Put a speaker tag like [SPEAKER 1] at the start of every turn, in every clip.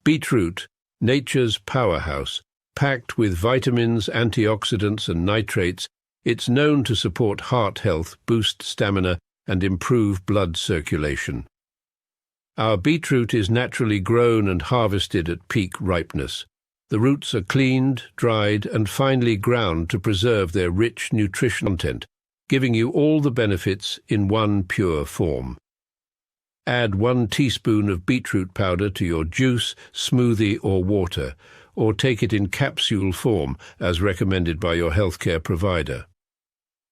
[SPEAKER 1] Beetroot, nature's powerhouse. Packed with vitamins, antioxidants and nitrates, it's known to support heart health, boost stamina and improve blood circulation. Our beetroot is naturally grown and harvested at peak ripeness. The roots are cleaned, dried and finely ground to preserve their rich nutrition content, giving you all the benefits in one pure form. Add 1 teaspoon of beetroot powder to your juice, smoothie or water, or take it in capsule form as recommended by your healthcare provider.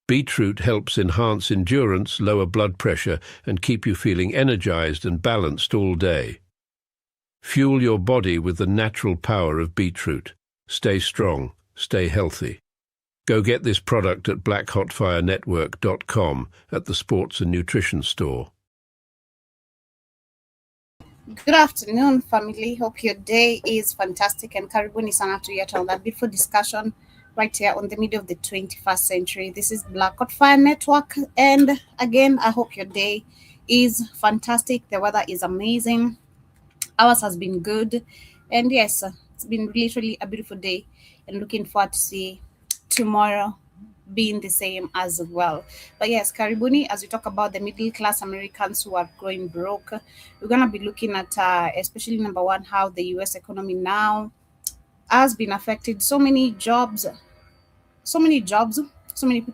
[SPEAKER 1] Beetroot helps enhance endurance, lower blood pressure, and keep you feeling energized and balanced all day. Fuel your body with the natural power of beetroot. Stay strong, stay healthy. Go get this product at blackhotfirenetwork.com at the Sports and Nutrition Store.
[SPEAKER 2] Good afternoon, family. Hope your day is fantastic and karibuni sana to yet another beautiful discussion right here on the middle of the 21st century. This is Black Hot Fire Network, and again, I hope your day is fantastic. The weather is amazing. Ours has been good, and yes, it's been literally a beautiful day, and looking forward to see tomorrow being the same as well. But yes, karibuni, as we talk about the middle class Americans who are going broke, we're going to be looking at especially number one, how the US economy now has been affected. So many people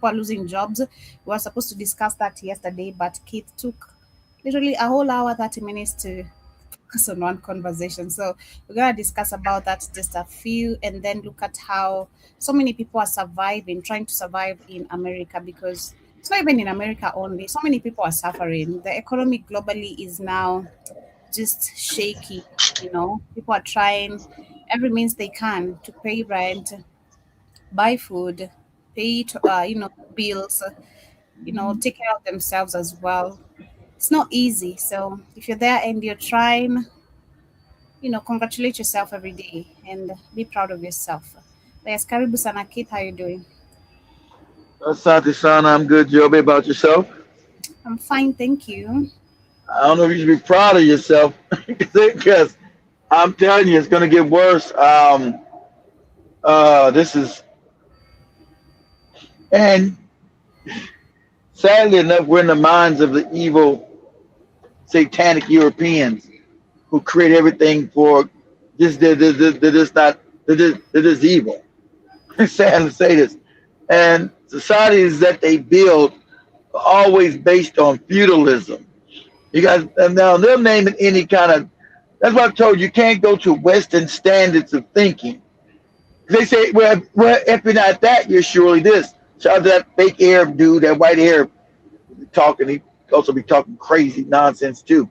[SPEAKER 2] are losing jobs. We were supposed to discuss that yesterday, but Keith took literally a whole hour, 30 minutes to focus on one conversation. So we're going to discuss about that, just a few, and then look at how so many people are trying to survive in America, because it's not even in America only. So many people are suffering. The economy globally is now just shaky. People are trying every means they can to pay rent, buy food, pay bills, take care of themselves as well. It's not easy. So if you're there and you're trying, congratulate yourself every day and be proud of yourself. Yes, Karibu Sana Kit, how you doing?
[SPEAKER 3] Asante Sana, I'm good, Joby. About yourself?
[SPEAKER 2] I'm fine, thank you.
[SPEAKER 3] I don't know if you should be proud of yourself because I'm telling you, it's going to get worse. This is, and sadly enough, we're in the minds of the evil, satanic Europeans who create everything for this. They're just not. They're just evil. It's sad to say this, and societies that they build are always based on feudalism. You guys, and now they're naming any kind of. That's what I told you. You can't go to Western standards of thinking. They say, well, if you're not that, you're surely this. Shout out to that fake Arab dude, that white Arab talking. He also be talking crazy nonsense too,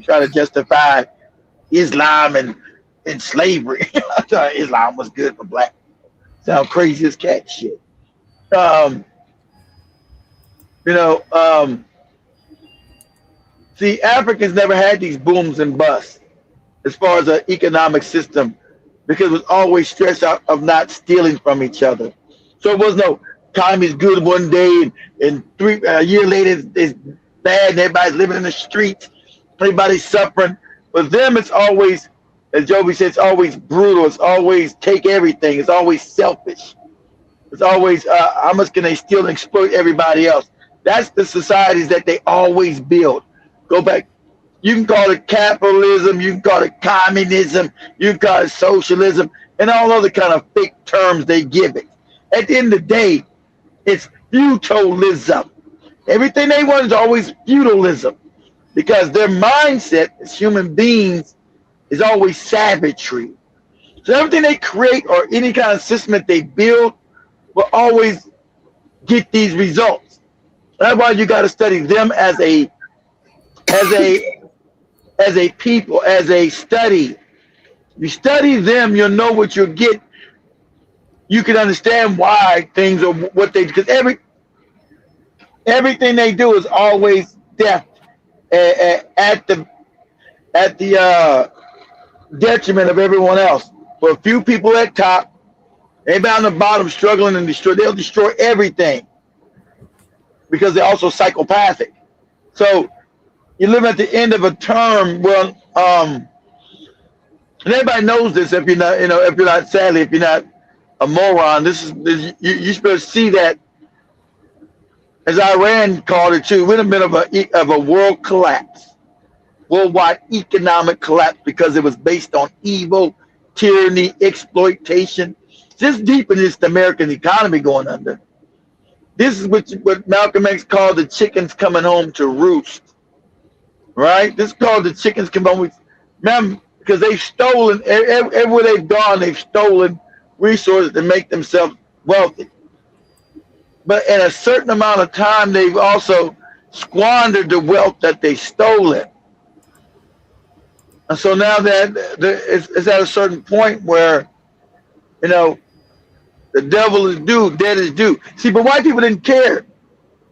[SPEAKER 3] trying to justify Islam and slavery. I thought Islam was good for black. Sound crazy as cat shit. You know, see, Africans never had these booms and busts as far as an economic system because it was always stressed out of not stealing from each other. So it was no time is good one day and a year later it's bad and everybody's living in the streets, everybody's suffering. With them, it's always, as Joby said, it's always brutal. It's always take everything. It's always selfish. It's always how much can they steal and exploit everybody else? That's the societies that they always build. Go back. You can call it capitalism. You can call it communism. You can call it socialism and all other kind of fake terms they give it. At the end of the day, it's feudalism. Everything they want is always feudalism because their mindset as human beings is always savagery. So everything they create or any kind of system that they build will always get these results. That's why you got to study them as a people, as a study. You study them, you'll know what you'll get. You can understand why things are what they, because everything they do is always death at the detriment of everyone else. For a few people at top, everybody on the bottom struggling and they'll destroy everything because they're also psychopathic. So you live at the end of a term where And everybody knows this. If you're not, if you're not, sadly, if you're not a moron, you're supposed to see that, as Iran called it too. We're in the middle of a world collapse, worldwide economic collapse, because it was based on evil, tyranny, exploitation. Just deep in this, the American economy going under. This is what Malcolm X called the chickens coming home to roost. Right? This is called the chickens coming home. Remember, because they've stolen, everywhere they've gone, they've stolen resources to make themselves wealthy. But in a certain amount of time, they've also squandered the wealth that they stolen. And so now that it's at a certain point where, the devil is due, dead is due. See, but white people didn't care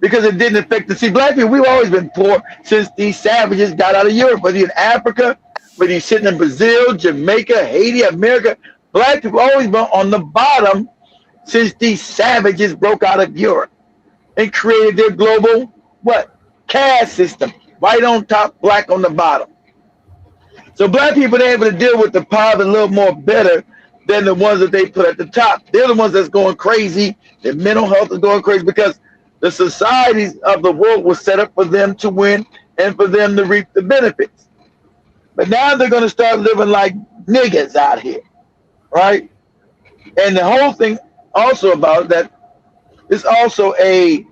[SPEAKER 3] because it didn't affect them. See, black people, we've always been poor since these savages got out of Europe, whether you're in Africa, whether you're sitting in Brazil, Jamaica, Haiti, America. Black people always been on the bottom since these savages broke out of Europe and created their global, caste system. White on top, black on the bottom. So black people are able to deal with the poverty a little more better than the ones that they put at the top. They're the ones that's going crazy. Their mental health is going crazy because the societies of the world were set up for them to win and for them to reap the benefits. But now they're going to start living like niggas out here, right? And the whole thing also about that is also a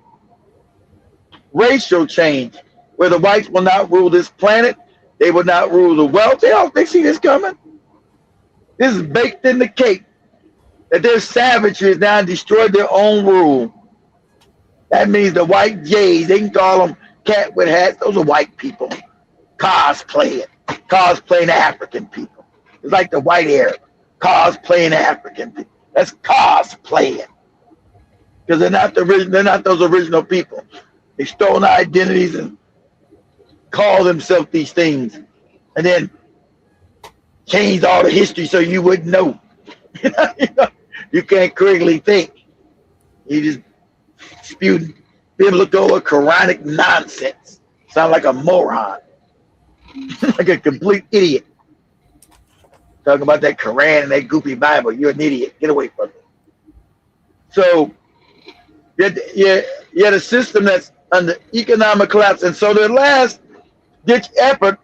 [SPEAKER 3] racial change where the whites will not rule this planet. They will not rule the wealth. They see this coming. This is baked in the cake that their savagery has now destroyed their own rule. That means the white jays, they can call them cat with hats. Those are white people cosplaying African people. It's like the white Arab cosplaying African people. That's cosplaying because they're not those original people. They stole our identities and call themselves these things, and then changed all the history so you wouldn't know. You can't critically think. You just spew biblical or Quranic nonsense. Sound like a moron, like a complete idiot. Talking about that Quran and that goofy Bible. You're an idiot. Get away from it. So, you had a system that's under economic collapse, and so their last ditch effort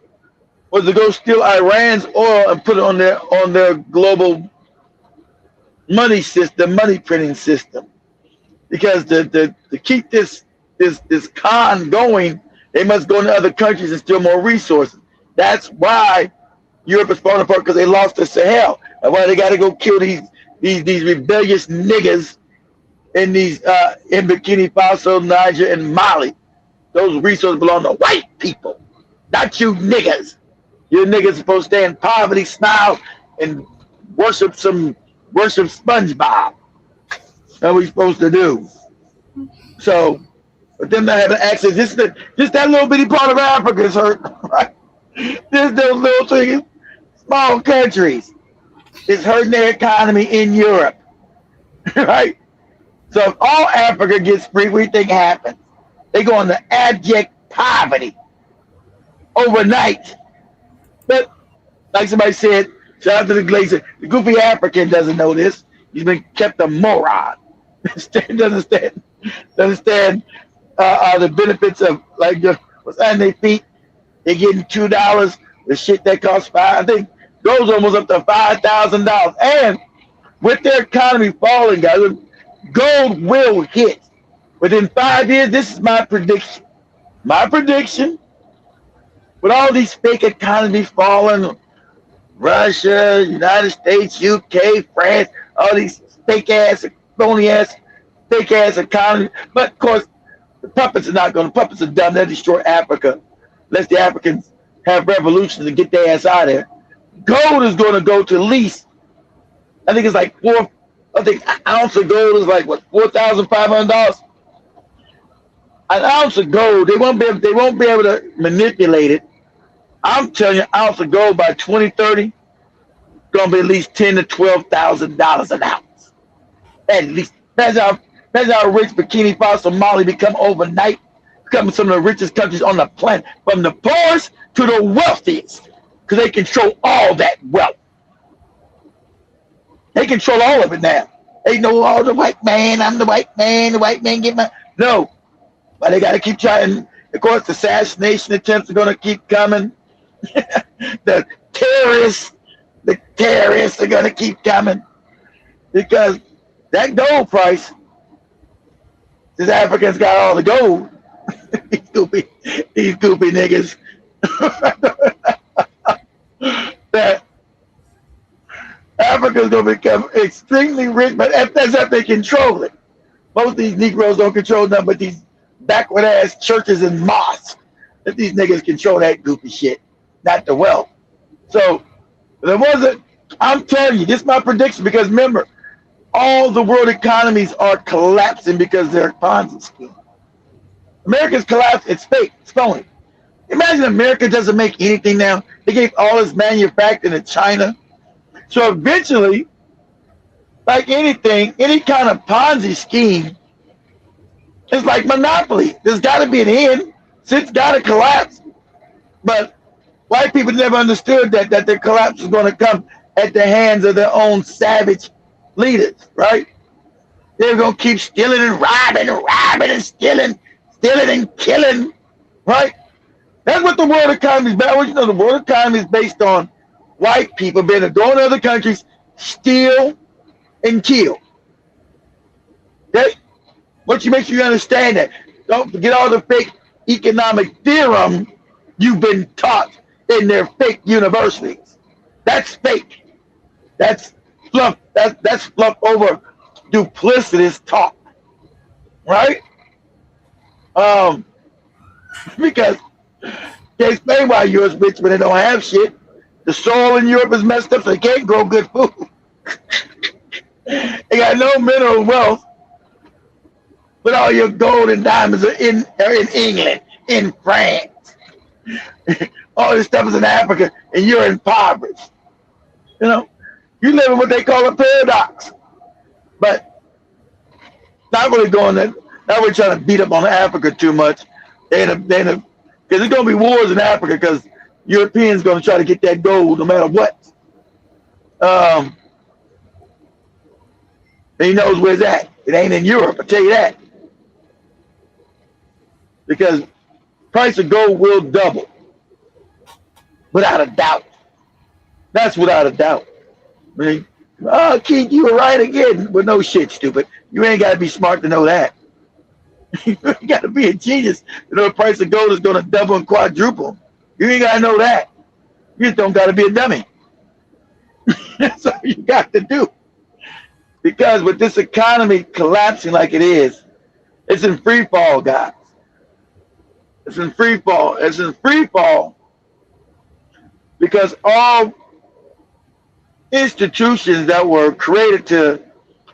[SPEAKER 3] was to go steal Iran's oil and put it on their global money system, money printing system. Because to keep this con going, they must go into other countries and steal more resources. That's why Europe is falling apart, because they lost the Sahel. That's why they got to go kill these rebellious niggas in Burkina Faso, Niger, and Mali. Those resources belong to white people, not you niggas. You niggas supposed to stay in poverty, smile, and worship SpongeBob. That's what we're supposed to do. So, but them not having access, just that little bitty part of Africa is hurt, right? Those little things, small countries, is hurting their economy in Europe, right? So if all Africa gets free, what do you think happens? They go into abject poverty overnight. But like somebody said, shout out to the Glazer, the goofy African doesn't know this. He's been kept a moron. Doesn't understand the benefits of what's on their feet. They're getting $2. The shit that costs $5, I think, goes almost up to $5,000. And with their economy falling, guys, gold will hit within 5 years. This is my prediction. My prediction. With all these fake economies falling, Russia, United States, UK, France, all these fake-ass, phony-ass, fake-ass economies. But, of course, the puppets are done. They'll destroy Africa unless the Africans have revolutions and get their ass out of there. Gold is going to go to at least, I think it's like an ounce of gold is like, $4,500? An ounce of gold, they won't be able to manipulate it. I'm telling you, an ounce of gold by 2030 going to be at least $10,000 to $12,000 an ounce. At least. That's how rich Burkina Faso, Mali become overnight, becoming some of the richest countries on the planet, from the poorest to the wealthiest, because they control all that wealth. They control all of it now. They know all the white man. I'm the white man. The white man get my no. But they got to keep trying. Of course, the assassination attempts are going to keep coming. the terrorists are going to keep coming because that gold price. These Africans got all the gold. these goopy niggas. That Africa's going to become extremely rich, but that's if they control it. Most of these Negroes don't control nothing but these backward ass churches and mosques. That these niggas control that goofy shit, not the wealth. So there wasn't. I'm telling you, this is my prediction because remember, all the world economies are collapsing because they're Ponzi scheme. America's collapsed. It's fake. It's phony. Imagine America doesn't make anything now. They gave all its manufacturing to China. So eventually, like anything, any kind of Ponzi scheme, it's like monopoly. There's got to be an end. It's got to collapse. But white people never understood that the collapse is going to come at the hands of their own savage leaders, right? They're going to keep stealing and robbing and stealing and killing, right? That's what the world economy is about. You know, the world economy is based on white people being able to go in other countries, steal, and kill. Okay? But you make sure you understand that. Don't forget all the fake economic theorem you've been taught in their fake universities. That's fake. That's fluff. That's fluff over duplicitous talk. Right? Because they explain why Europe's rich when they don't have shit. The soil in Europe is messed up, so they can't grow good food. They got no mineral wealth, but all your gold and diamonds are in England, in France. All this stuff is in Africa, and you're impoverished. You know, you live in what they call a paradox. But not really going there. Not really trying to beat up on Africa too much. Because there's going to be wars in Africa because Europeans going to try to get that gold no matter what. And he knows where it's at. It ain't in Europe, I tell you that. Because price of gold will double. Without a doubt. That's without a doubt. I mean, oh, Keith, you were right again. But no shit, stupid. You ain't got to be smart to know that. You got to be a genius to know the price of gold is going to double and quadruple. You ain't got to know that. You just don't got to be a dummy. That's all you got to do. Because with this economy collapsing like it is, it's in free fall, guys. It's in free fall. It's in free fall because all institutions that were created to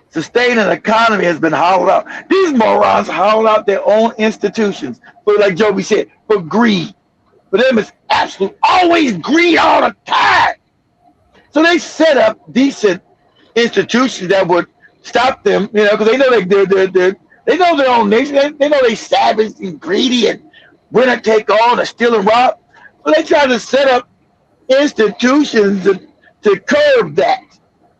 [SPEAKER 3] sustain an economy has been hollowed out. These morons hollowed out their own institutions for, like Joby said, for greed. For them, it's absolute, always greed all the time. So they set up decent institutions that would stop them, you know, because they know they know their own nation. They know they savage and greedy and winner take all and steal and rob. So they try to set up institutions to curb that.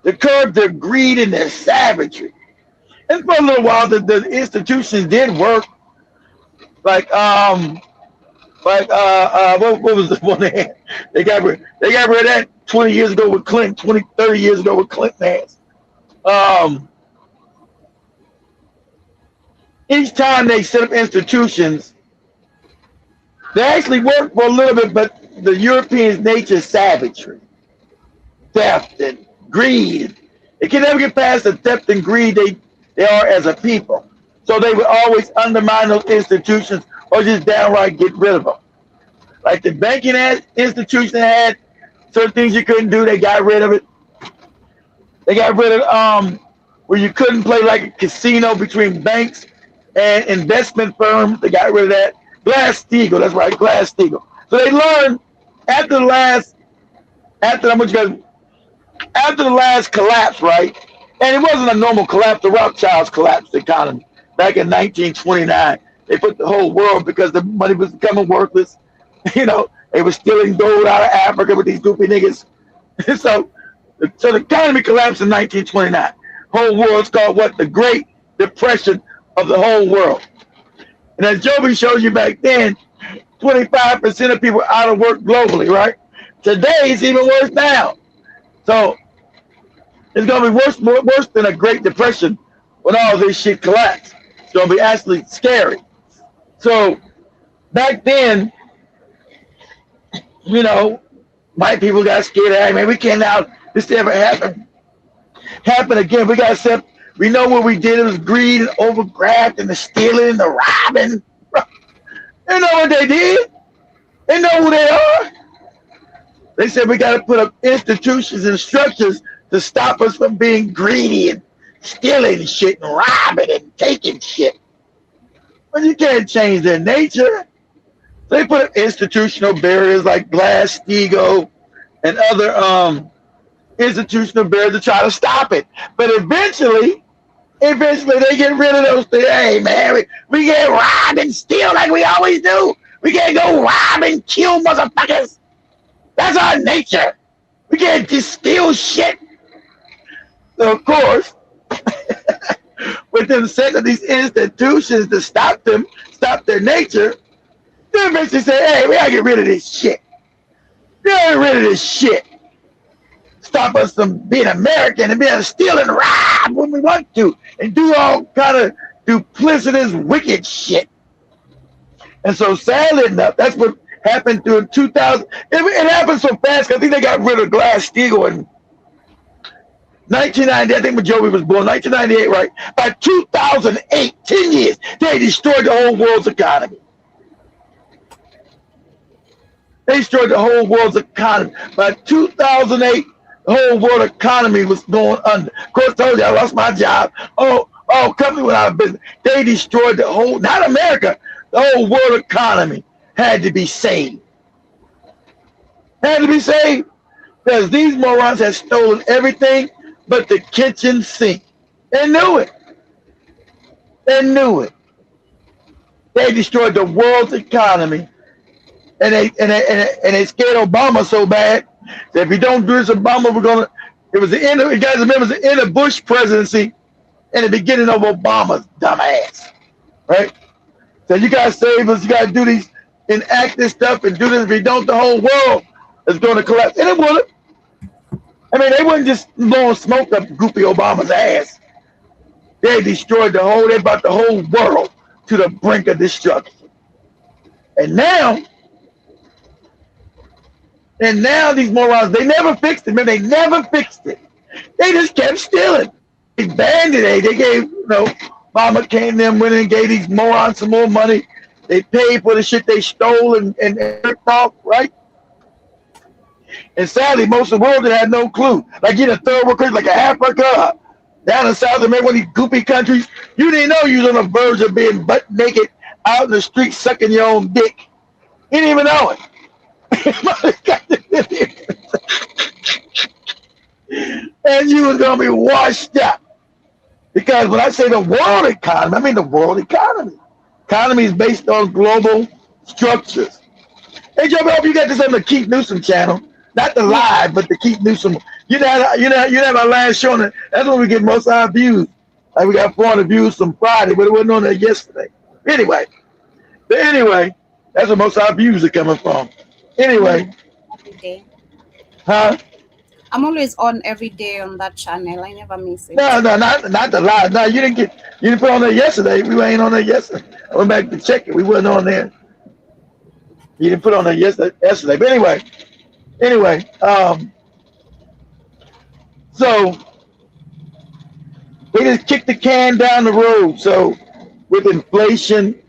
[SPEAKER 3] To curb their greed and their savagery. And for a little while, the institutions did work. What was the one they had? They got rid of that 20 years ago with Clinton, 30 years ago with Clinton ass. Each time they set up institutions, they actually worked for a little bit, but the Europeans' nature is savagery, theft, and greed. They can never get past the theft and greed they are as a people. So they would always undermine those institutions or just downright get rid of them. Like the banking institution had certain things you couldn't do, they got rid of it. They got rid of where you couldn't play like a casino between banks and investment firms. They got rid of that. Glass-Steagall, that's right, Glass-Steagall. So they learned after the last collapse, right? And it wasn't a normal collapse. The Rothschilds collapsed the economy back in 1929. They put the whole world because the money was becoming worthless. You know, they were stealing gold out of Africa with these goofy niggas. So So the economy collapsed in 1929. Whole world's called what? The Great Depression of the whole world. And as Joby showed you back then, 25% of people are out of work globally, right? Today it's even worse now. So it's going to be worse than a Great Depression when all this shit collapsed. It's going to be actually scary. So back then, you know, white people got scared. Hey, man, we can't allow this to ever happen again. We got to accept. We know what we did. It was greed and overgraft and the stealing and the robbing. They know what they did. They know who they are. They said we got to put up institutions and structures to stop us from being greedy and stealing shit and robbing and taking shit. But you can't change their nature. They put up institutional barriers like Glass-Steagall and other institutional barriers to try to stop it. But eventually they get rid of those things. Hey, man, we get robbed and steal like we always do. We can't go rob and kill motherfuckers. That's our nature. We can't just steal shit. So, of course, with them setting these institutions to stop their nature, they eventually say, hey, we gotta get rid of this shit. We gotta get rid of this shit. Stop us from being American and being able to steal and rob when we want to and do all kind of duplicitous, wicked shit. And so sadly enough, that's what happened during 2000. It happened so fast because I think they got rid of Glass-Steagall in 1990. I think when Joey was born, 1998, right? By 2008, 10 years, they destroyed the whole world's economy. They destroyed the whole world's economy. By 2008, the whole world economy was going under. Of course, I told you I lost my job. Oh, company went out of business. They destroyed the whole, not America, the whole world economy had to be saved. Had to be saved because these morons had stolen everything but the kitchen sink. They knew it. They knew it. They destroyed the world's economy. And they scared Obama so bad that if you don't do this, Obama, we're gonna. It was the end of. You guys remember it was the end of Bush presidency and the beginning of Obama's dumbass, right? So you gotta save us. You gotta do these, enact this stuff, and do this. If you don't, the whole world is going to collapse. And it would. I mean, they wouldn't just blowing smoke up goofy Obama's ass. They destroyed the whole. They brought the whole world to the brink of destruction. And now these morons, they never fixed it, man. They never fixed it. They just kept stealing. They banned it. They gave, Obama came to them, went in and gave these morons some more money. They paid for the shit they stole and ripped off, right? And sadly, most of the world had no clue. Like in a third world country, like a Africa, down in South America, one of these goofy countries, you didn't know you was on the verge of being butt naked out in the street sucking your own dick. You didn't even know it. And you was gonna be washed up. Because when I say the world economy, I mean the world economy. Economy is based on global structures. Hey Joe, I hope you got this on the Keith Newsom channel. Not the live, but the Keith Newsom. You know our last show. That's when we get most of our views. Like we got 400 views from Friday, but it wasn't on there yesterday. Anyway, that's where most of our views are coming from. Anyway.
[SPEAKER 2] Every day.
[SPEAKER 3] Huh?
[SPEAKER 2] I'm always on every day on that channel. I never miss it.
[SPEAKER 3] No, not the live. No, you didn't put on there yesterday. We ain't on there yesterday. I went back to check it. We wasn't on there. You didn't put on there yesterday. But anyway, so they just kicked the can down the road. So with inflation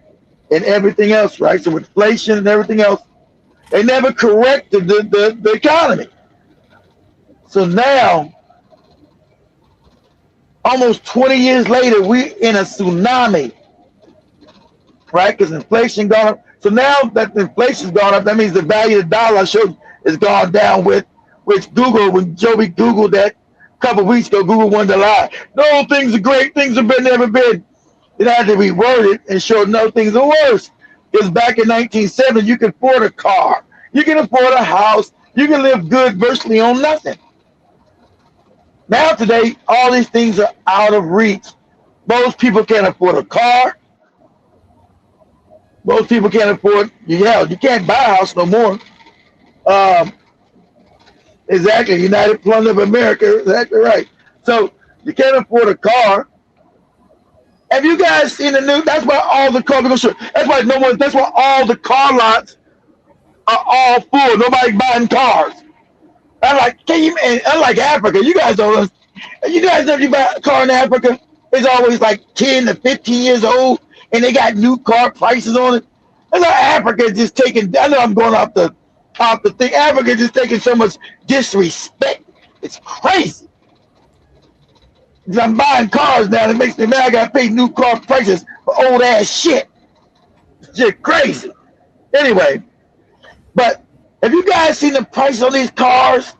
[SPEAKER 3] and everything else, right? So with inflation and everything else, they never corrected the economy. So now, almost 20 years later, we're in a tsunami, right? Because inflation gone up. So now that the inflation's gone up, that means the value of the dollar is gone down with, which Google, when Joey Googled that a couple of weeks ago, Google wanted to lie. No, things are great. Things have never been. It had to reword it and show no, things are worse. Because back in 1970, you could afford a car. You can afford a house. You can live good virtually on nothing. Now today, all these things are out of reach. Most people can't afford a car. Most people can't afford. Hell, you can't buy a house no more. Um, exactly. United Plumbing of America. Exactly right. So you can't afford a car. Have you guys seen the news? That's why all the car. That's why no one. That's why all the car lots are all full. Nobody's buying cars. I'm like, can you? And unlike Africa, you guys don't. You guys know if you buy a car in Africa, it's always like 10 to 15 years old, and they got new car prices on it. And like Africa is just taking. I know I'm going off the thing. Africa is just taking so much disrespect. It's crazy. Because I'm buying cars now, it makes me mad. I got to pay new car prices for old ass shit. It's just crazy. Anyway, but have you guys seen the price on these cars,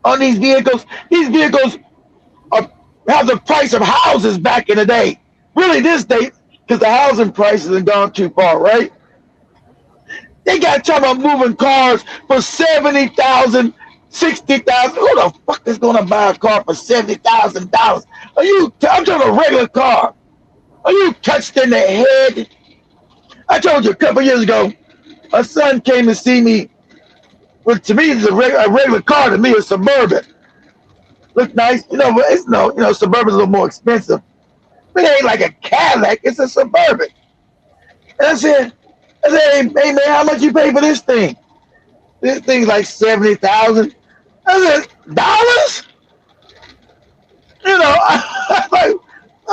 [SPEAKER 3] on these vehicles? These vehicles have the price of houses back in the day. Really, this day, because the housing prices have gone too far, right? They got talking about moving cars for $70,000, $60,000. Who the fuck is going to buy a car for $70,000? I'm talking a regular car. Are you touched in the head? I told you a couple years ago, my son came to see me. Well, to me, it's a regular car. To me, a Suburban. Look nice, but it's Suburban's a little more expensive. But it ain't like a Cadillac. It's a Suburban. And I said, hey man, how much you pay for this thing? This thing's like $70,000. I said, dollars? I'm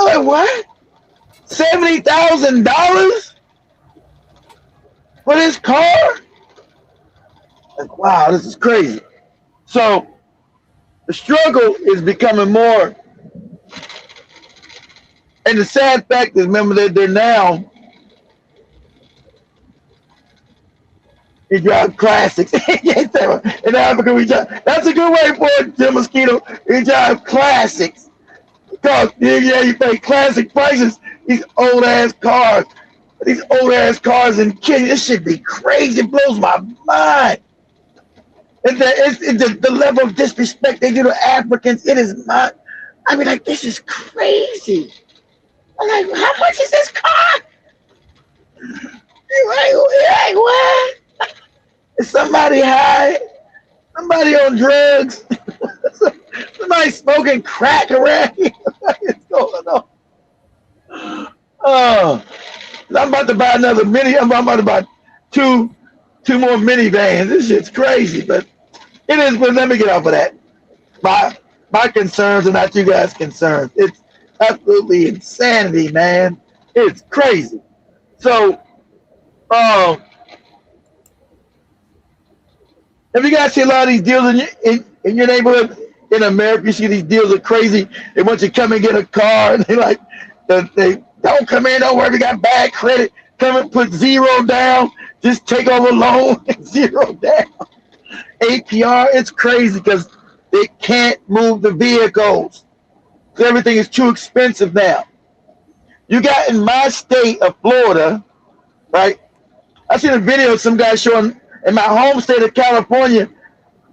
[SPEAKER 3] like, what? $70,000 for this car? Like, wow, this is crazy. So the struggle is becoming more. And the sad fact is, remember that they're now, you drive classics. In Africa, we drive. That's a good way for it, Jim Mosquito. We drive classics. Because, you pay classic prices. These old-ass cars. These old-ass cars in Kenya. This should be crazy. It blows my mind. It's the level of disrespect they do to Africans. It is not. I mean, like, this is crazy. I'm like, how much is this car? Like, what? Is somebody high? Somebody on drugs? Somebody smoking crack around here? What's going on? Oh, I'm about to buy another mini. I'm about to buy two more minivans. This shit's crazy, but it is. But let me get off of that. My concerns are not you guys' concerns. It's absolutely insanity, man. It's crazy. So, have you guys see a lot of these deals in your neighborhood in America? You see these deals are crazy. They want you to come and get a car, and they don't come in. Don't worry, we got bad credit. Come and put zero down. Just take over a loan and zero down. APR, it's crazy because they can't move the vehicles. Everything is too expensive now. You got in my state of Florida, right? I seen a video of some guy showing in my home state of California,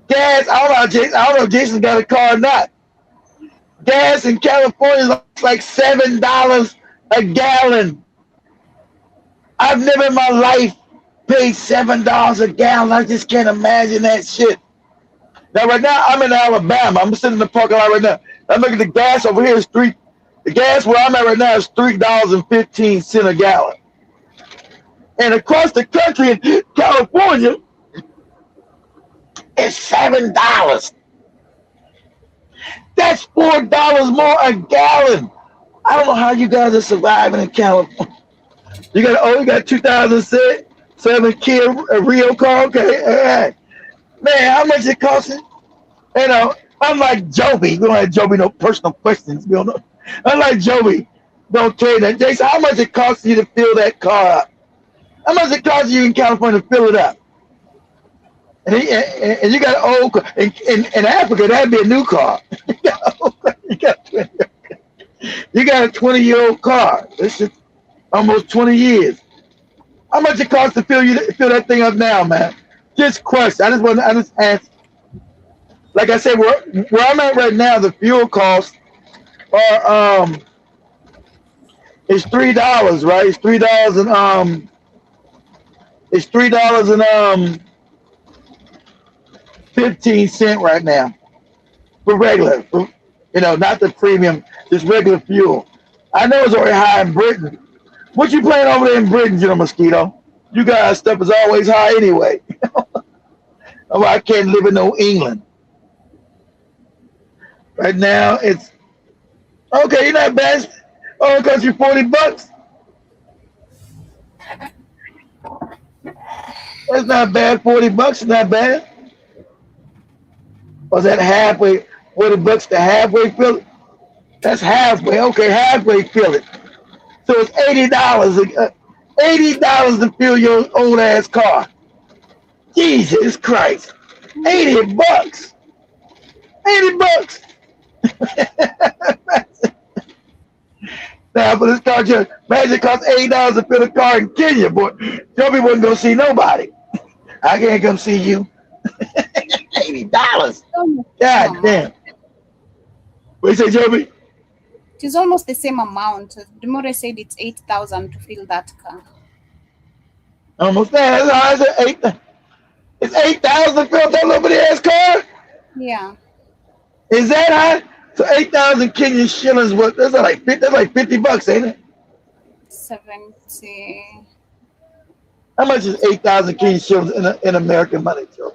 [SPEAKER 3] gas. I don't know if Jason got a car or not. Gas in California is like $7 a gallon. I've never in my life paid $7 a gallon. I just can't imagine that shit. Now, right now, I'm in Alabama. I'm sitting in the parking lot right now. I'm looking at the gas over here. The gas where I'm at right now is $3.15 a gallon. And across the country in California, it's $7. That's $4 more a gallon. I don't know how you guys are surviving in California. You got 2007 Kia Rio car. Okay, all right. Man, how much it costing? I'm like Joby. We don't have Joby no personal questions. We don't know. I'm like Joby. Don't tell you that. Jason, how much it costs you to fill that car up? How much it costs you in California to fill it up? And you got an old car. In Africa, that'd be a new car. You got a 20-year-old car. This is almost 20 years. How much it costs to fill that thing up now, man? Just question. I just ask. like I said, where I'm at right now, the fuel costs are it's $3, right? It's $3 and 15 cents right now for regular, not the premium, just regular fuel. I know it's already high in Britain. What you playing over there in Britain, General Mosquito? You guys stuff is always high anyway. Oh, I can't live in no England. Right now it's okay. You're not bad. Oh, it costs you $40. That's not bad. $40 is not bad. Was that halfway? $40 to halfway fill it? That's halfway. Okay, halfway fill it. So it's $80. $80 to fill your old ass car. Jesus Christ. $80. $80. Now, for this car, just imagine it costs $80 to fill a car in Kenya, boy. Joby wasn't gonna see nobody. I can't come see you. $80. God damn. What you say, Joby?
[SPEAKER 2] It is almost the same amount. Demore said it's 8,000 to fill that car.
[SPEAKER 3] Almost there. It's 8,000 to fill that little bitty ass car?
[SPEAKER 2] Yeah.
[SPEAKER 3] Is that high? So 8,000 Kenyan shillings, what? That's like $50, ain't it?
[SPEAKER 2] 70.
[SPEAKER 3] How much is 8,000 Kenyan shillings in American money, Joe?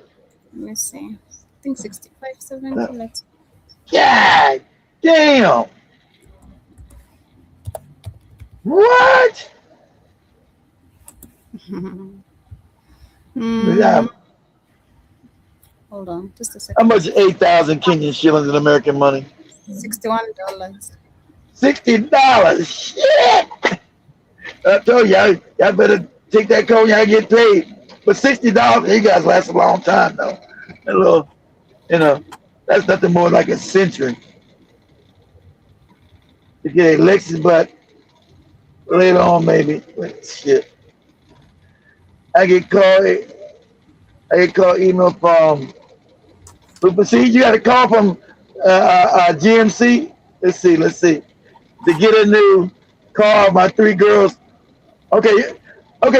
[SPEAKER 2] Let me see. I think 65, 70.
[SPEAKER 3] No.
[SPEAKER 2] Let's...
[SPEAKER 3] God damn. What? Yeah.
[SPEAKER 2] Hold on, just a
[SPEAKER 3] How
[SPEAKER 2] second.
[SPEAKER 3] much is 8,000 Kenyan shillings in American money?
[SPEAKER 2] $61.
[SPEAKER 3] $60. Shit. I told y'all better take that code, y'all get paid. But $60, you guys last a long time though. A little, that's nothing more like a century. To get a Lexus, but later on maybe. Shit. I get called email from, but see, you got a call from GMC. Let's see. To get a new car, my 3 girls. Okay,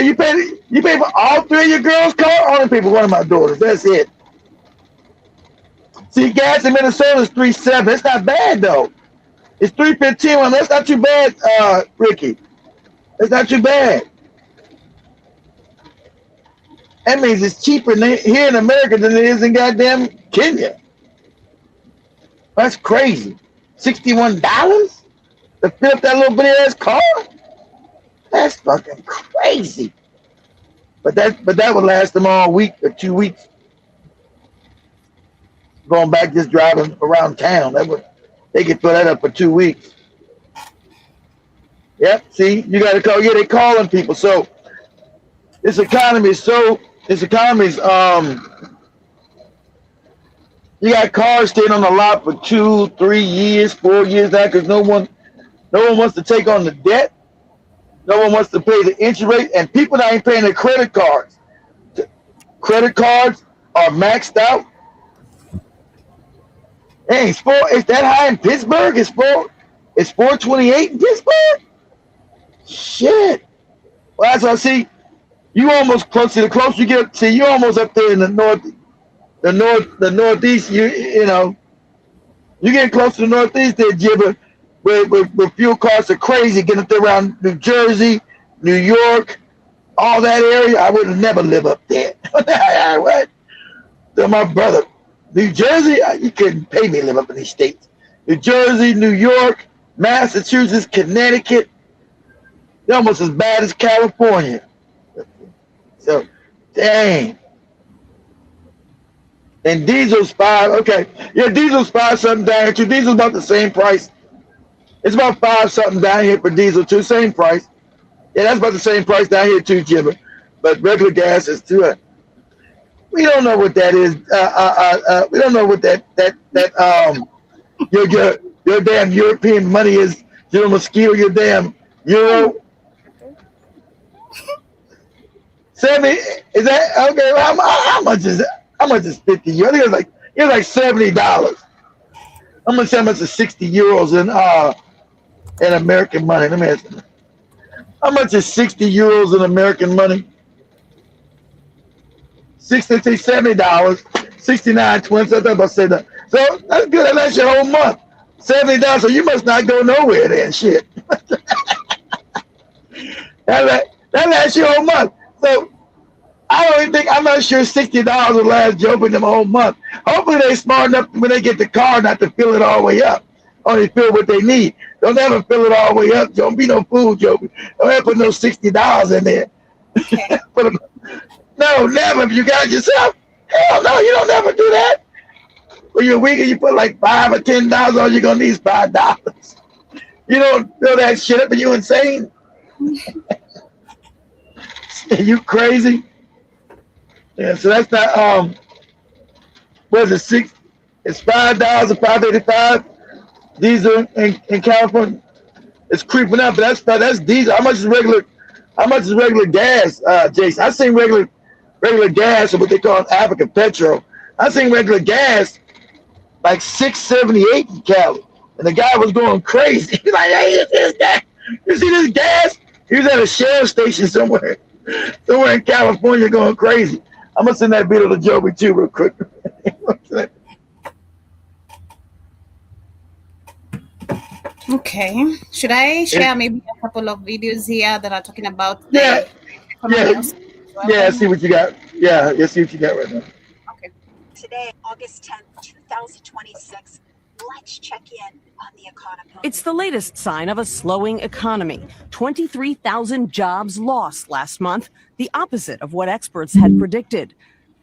[SPEAKER 3] you pay for all 3 of your girls' car? Only pay for one of my daughters. That's it. See, gas in Minnesota is $3.7. It's not bad though. It's $3.15. That's not too bad, Ricky. That's not too bad. That means it's cheaper here in America than it is in goddamn Kenya. That's crazy. $61 to fill up that little bitty ass car? That's fucking crazy. But that would last them all week or 2 weeks. Going back just driving around town. They could fill that up for 2 weeks. Yep, see, you gotta call. Yeah, they calling people. So this economy is you got cars staying on the lot for 2, 3 years, 4 years now because no one wants to take on the debt. No one wants to pay the interest rate, and people that ain't paying their credit cards. Credit cards are maxed out. Hey, it's that high in Pittsburgh? It's 428 in Pittsburgh? Shit. Well, that's what I see. You almost close to the closer you get. See, you almost up there in the northeast. You get close to the northeast there, Jibber, where fuel costs are crazy. Getting up there around New Jersey, New York, all that area. I would never live up there. What? So my brother, New Jersey, you couldn't pay me to live up in these states. New Jersey, New York, Massachusetts, Connecticut. They're almost as bad as California. So, dang. And diesel's $5. Okay, yeah, diesel's $5 something down here too. Diesel's about the same price. It's about $5 something down here for diesel too. Same price. Yeah, that's about the same price down here too, Jimmy. But regular gas is too. We don't know what that is. We don't know what that your damn European money is. Your mosquito, your damn euro. 70, is that okay? How much is 50 euros? I think It's like $70. I'm gonna say how much is 60 euros in American money. Let me ask you. How much is 60 euros in American money? $70, 69.20. I thought about saying that. So that's good. That lasts your whole month. $70. So you must not go nowhere then. Shit. that lasts your whole month. So I don't even think, I'm not sure $60 will last Joby them a whole month. Hopefully they smart enough when they get the car not to fill it all the way up. Only fill what they need. Don't ever fill it all the way up. Don't be no fool, Joby. Don't ever put no $60 in there.
[SPEAKER 2] Okay.
[SPEAKER 3] No, never. If you got it yourself, hell no, you don't ever do that. When you're weak and you put like $5 or $10, all you're gonna need is $5. You don't fill that shit up and you insane. You crazy? Yeah, so that's not what is it, it's $5 or $5.85 diesel in California. It's creeping up, but that's diesel. How much is regular gas, Jason? I seen regular gas, or what they call African petrol. I seen regular gas like $6.78 in Cali. And the guy was going crazy. He's like, hey, is this gas? You see this gas? He was at a Shell station somewhere in California going crazy. I'm gonna send that video to Joby too real quick.
[SPEAKER 2] Okay. Should I share maybe a couple of videos here that are talking about
[SPEAKER 3] Yeah, see what you got. Yeah, see what you got right now.
[SPEAKER 2] Okay.
[SPEAKER 4] Today, August 10th, 2026, let's check in on the economy.
[SPEAKER 5] It's the latest sign of a slowing economy. 23,000 jobs lost last month, the opposite of what experts had predicted.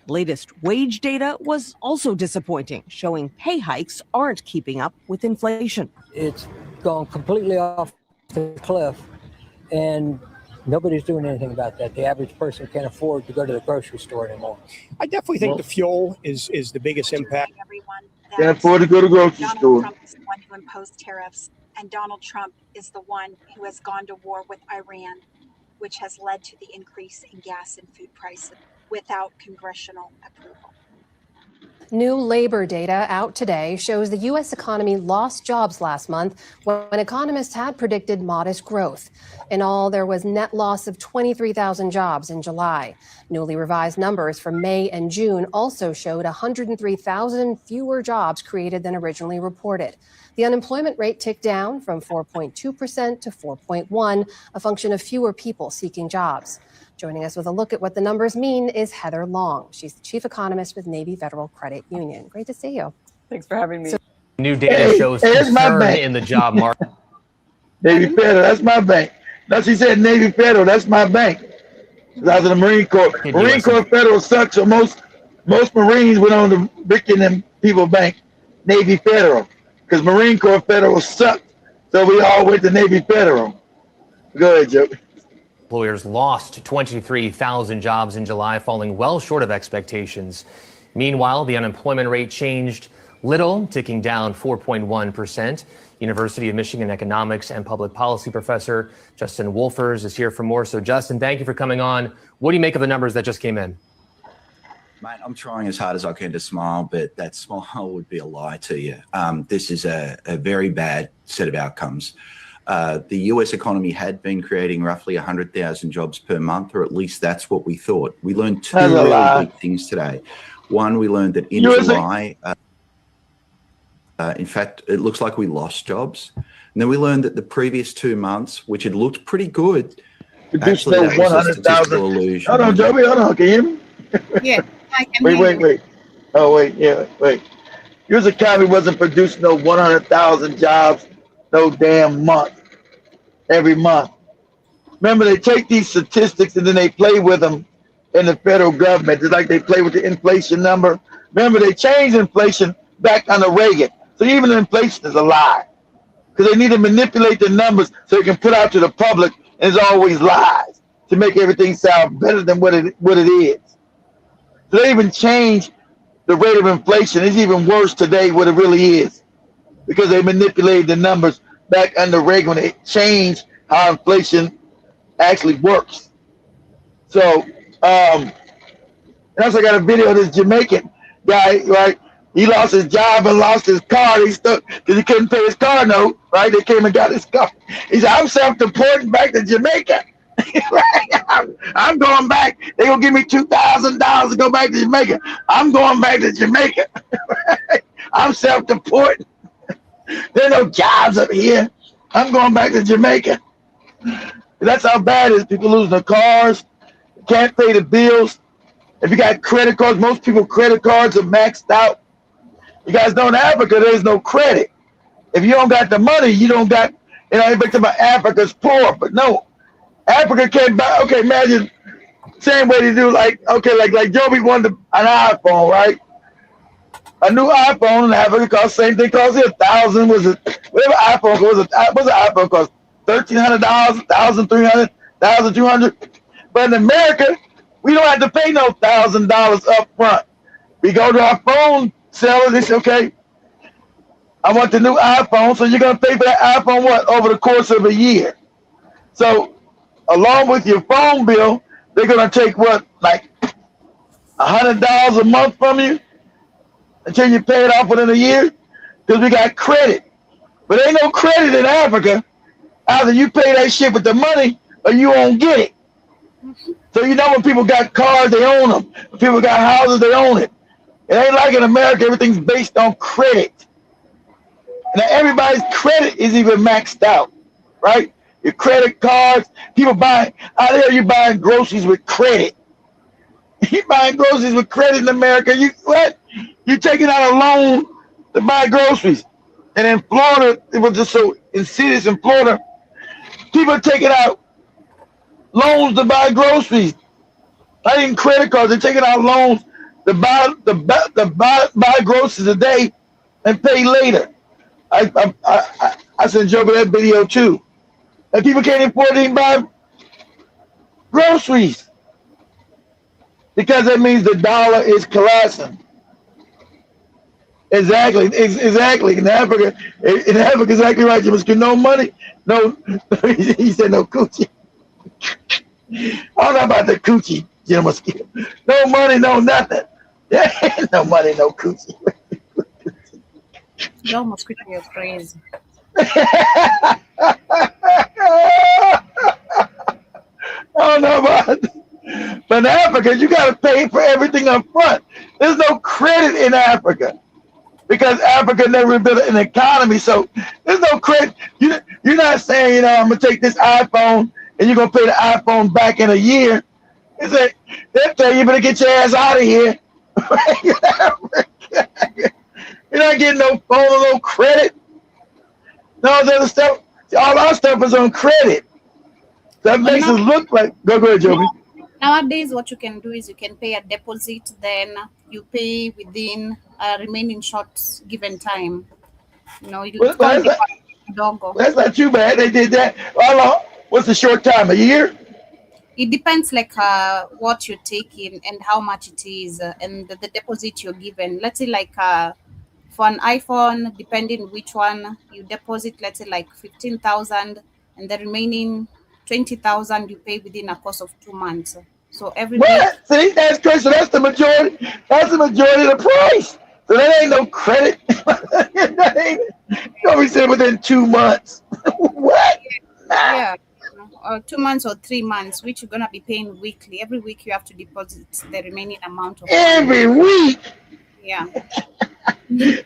[SPEAKER 5] Latest wage data was also disappointing, showing pay hikes aren't keeping up with inflation.
[SPEAKER 6] It's gone completely off the cliff, and nobody's doing anything about that. The average person can't afford to go to the grocery store anymore.
[SPEAKER 7] I definitely think the fuel is the biggest impact.
[SPEAKER 4] Everyone,
[SPEAKER 3] Can't afford to go to the grocery
[SPEAKER 4] Donald
[SPEAKER 3] store.
[SPEAKER 4] Trump is the one who imposed tariffs, and Donald Trump is the one who has gone to war with Iran, which has led to the increase in gas and food prices without congressional approval.
[SPEAKER 8] New labor data out today shows the U.S. economy lost jobs last month when economists had predicted modest growth. In all, there was net loss of 23,000 jobs in July. Newly revised numbers for May and June also showed 103,000 fewer jobs created than originally reported. The unemployment rate ticked down from 4.2% to 4.1%, a function of fewer people seeking jobs. Joining us with a look at what the numbers mean is Heather Long. She's the chief economist with Navy Federal Credit Union. Great to see you.
[SPEAKER 9] Thanks for having me.
[SPEAKER 10] New data shows concern in the job market.
[SPEAKER 3] Navy Federal, that's my bank. No, she said Navy Federal, that's my bank. I was in the Marine Corps. Marine Corps Federal sucks, so most Marines went on to Rick and them people bank, Navy Federal, because Marine Corps Federal sucked, so we all went to Navy Federal. Go ahead, Joe.
[SPEAKER 10] Employers lost 23,000 jobs in July, falling well short of expectations. Meanwhile, the unemployment rate changed little, ticking down 4.1%. University of Michigan economics and public policy professor Justin Wolfers is here for more. So, Justin, thank you for coming on. What do you make of the numbers that just came in?
[SPEAKER 11] Mate, I'm trying as hard as I can to smile, but that smile would be a lie to you. This is a very bad set of outcomes. The US economy had been creating roughly 100,000 jobs per month, or at least that's what we thought. We learned two really big things today. One, we learned that in July, in fact, it looks like we lost jobs. And then we learned that the previous 2 months, which had looked pretty good, actually that was a statistical illusion.
[SPEAKER 3] Hold on, Joey, hold on, can you hear me?
[SPEAKER 2] Yeah, I can hear you.
[SPEAKER 3] Wait. Oh, wait. US economy wasn't producing no 100,000 jobs no damn month, every month. Remember, they take these statistics and then they play with them in the federal government. It's like they play with the inflation number. Remember, they changed inflation back under Reagan. So even the inflation is a lie. Because they need to manipulate the numbers so they can put out to the public, and it's always lies to make everything sound better than what it is. So they even changed the rate of inflation. It's even worse today what it really is, because they manipulated the numbers back under Reagan when they changed how inflation actually works. So, and also got a video of this Jamaican guy, right, He lost his job and lost his car. He stuck because he couldn't pay his car note. Right? They came and got his car. He said, "I'm self-deporting back to Jamaica. I'm going back. They gonna give me $2,000 to go back to Jamaica. I'm going back to Jamaica. I'm self-deporting. There are no jobs up here. I'm going back to Jamaica." That's how bad it is. People losing their cars, can't pay the bills. If you got credit cards, most people credit cards are maxed out. You guys know in Africa there's no credit. If you don't got the money, you don't got. Everybody talk about Africa's poor, but no, Africa can't buy. Okay, imagine same way they do. Like Joby wanted an iPhone, right? A new iPhone in Africa costs same thing. Costs $1,000. Was it whatever iPhone was? What's an iPhone cost? $1,300, $1,300, $1,200. But in America, we don't have to pay no $1,000 up front. We go to our phone seller. They say, "Okay, I want the new iPhone." So you're gonna pay for that iPhone what over the course of a year. So along with your phone bill, they're gonna take what, like $100 a month from you until you pay it off within a year, because we got credit. But ain't no credit in Africa. Either you pay that shit with the money or you won't get it. So when people got cars, they own them. When people got houses, they own it. It ain't like in America, everything's based on credit. And everybody's credit is even maxed out, right? Your credit cards, people buying, out there you buying groceries with credit. You buying groceries with credit in America. You're taking out a loan to buy groceries. And in Florida, it was just so insidious in Florida, people are taking out loans to buy groceries. Not even credit cards. They're taking out loans to buy groceries a day and pay later. I sent Joe that video too. And people can't afford to even buy groceries because that means the dollar is collapsing. Exactly. In Africa, exactly right. You must get no money. No, he said no coochie. I don't know about the coochie, Jim Mosquito. No money, no nothing. No money, no coochie.
[SPEAKER 2] Joe Mosquito, you're crazy.
[SPEAKER 3] I don't know about it. But in Africa, you got to pay for everything up front. There's no credit in Africa because Africa never built an economy. So there's no credit. You're not saying, I'm going to take this iPhone and you're going to pay the iPhone back in a year. They'll tell you better get your ass out of here. You're not getting no phone or no credit. No other stuff. All our stuff is on credit. That makes us look like. Go ahead, Joby.
[SPEAKER 2] Nowadays, what you can do is you can pay a deposit, then you pay within a remaining short given time. That's
[SPEAKER 3] not too bad. They did that. How long? What's the short time? A year?
[SPEAKER 2] It depends, what you're taking and how much it is, and the deposit you're given. Let's say, for an iPhone, depending which one you deposit, let's say 15,000, and the remaining 20,000 you pay within a course of 2 months. So every
[SPEAKER 3] week. See, that's crazy. So that's the majority. That's the majority of the price. So that ain't no credit. You always said within 2 months. What?
[SPEAKER 2] Yeah. 2 months or 3 months, which you're gonna be paying weekly. Every week you have to deposit the remaining amount of
[SPEAKER 3] every
[SPEAKER 2] money.
[SPEAKER 3] Week.
[SPEAKER 2] Yeah.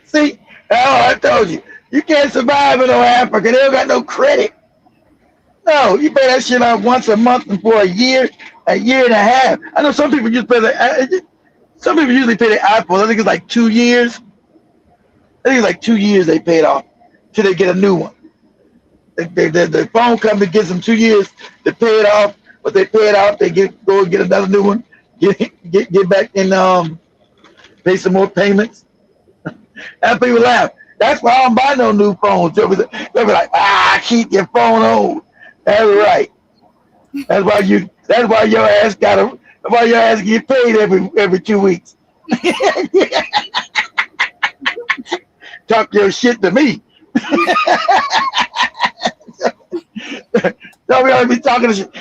[SPEAKER 3] See, I told you, you can't survive in Africa. They don't got no credit. No, you pay that shit out once a month and for a year and a half. I know some people some people usually pay their iPhone. I think it's like 2 years. I think it's like 2 years they pay it off till they get a new one. The phone company gives them 2 years to pay it off, but they pay it off, they go and get another new one, get back and pay some more payments. And people laugh. That's why I don't buy no new phones. They'll be like, keep your phone old. That's right. That's why your ass get paid every 2 weeks. Talk your shit to me. Don't be always be talking to shit.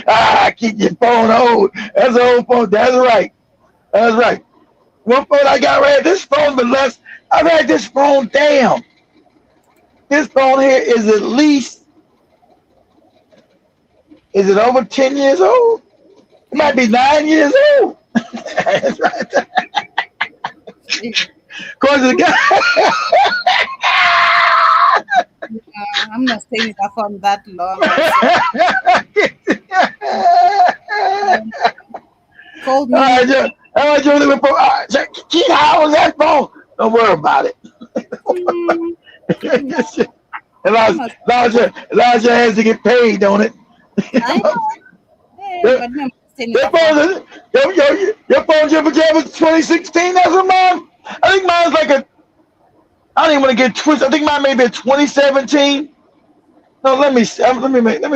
[SPEAKER 3] Keep your phone old. That's an old phone. That's right. One phone I got right here, this phone been less I've had this phone down. This phone here is at least, is it over 10 years old? It might be 9 years old. That's right. According to the guy.
[SPEAKER 2] I'm not staying with that phone that long. Called me.
[SPEAKER 3] Keith, how was that phone? Don't worry about it. Elijah has to get paid, don't it?
[SPEAKER 2] I know. Hey, but I'm staying with that phone.
[SPEAKER 3] Your phone Jibber Jabber 2016, that's what mine. I think mine's like a, I don't even want to get twisted. I think mine may be a 2017. No, let me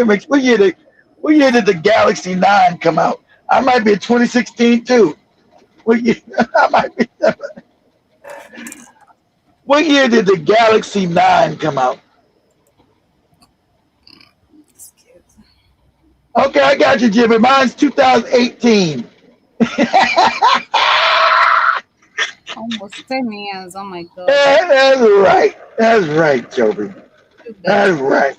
[SPEAKER 3] make. What year did the Galaxy 9 come out? I might be a 2016 too. What year? I might be. What year did the Galaxy 9 come out? Okay, I got you, Jimmy. Mine's 2018.
[SPEAKER 2] Almost 10 years. Oh my God.
[SPEAKER 3] That's right. That's right, Joby. That's right.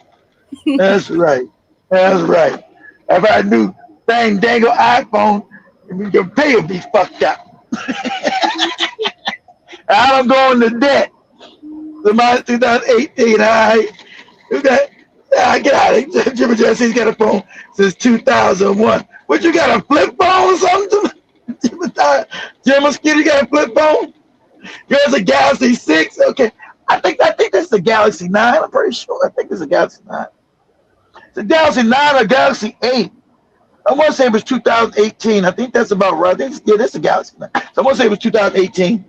[SPEAKER 3] That's right. That's right. If I knew dang dangle iPhone, your pay would be fucked up. I don't go into debt. So mine's 2018. All right. Okay. Get out of here. Jimmy Jesse's got a phone since 2001. What, you got a flip phone or something? Jim Skitty got a flip phone? Yours a Galaxy 6? Okay. I think this is a Galaxy 9. I'm pretty sure. I think it's a Galaxy 9. It's a Galaxy 9 or Galaxy 8. I want to say it was 2018. I think that's about right. This is a Galaxy 9. So I want to say it was 2018.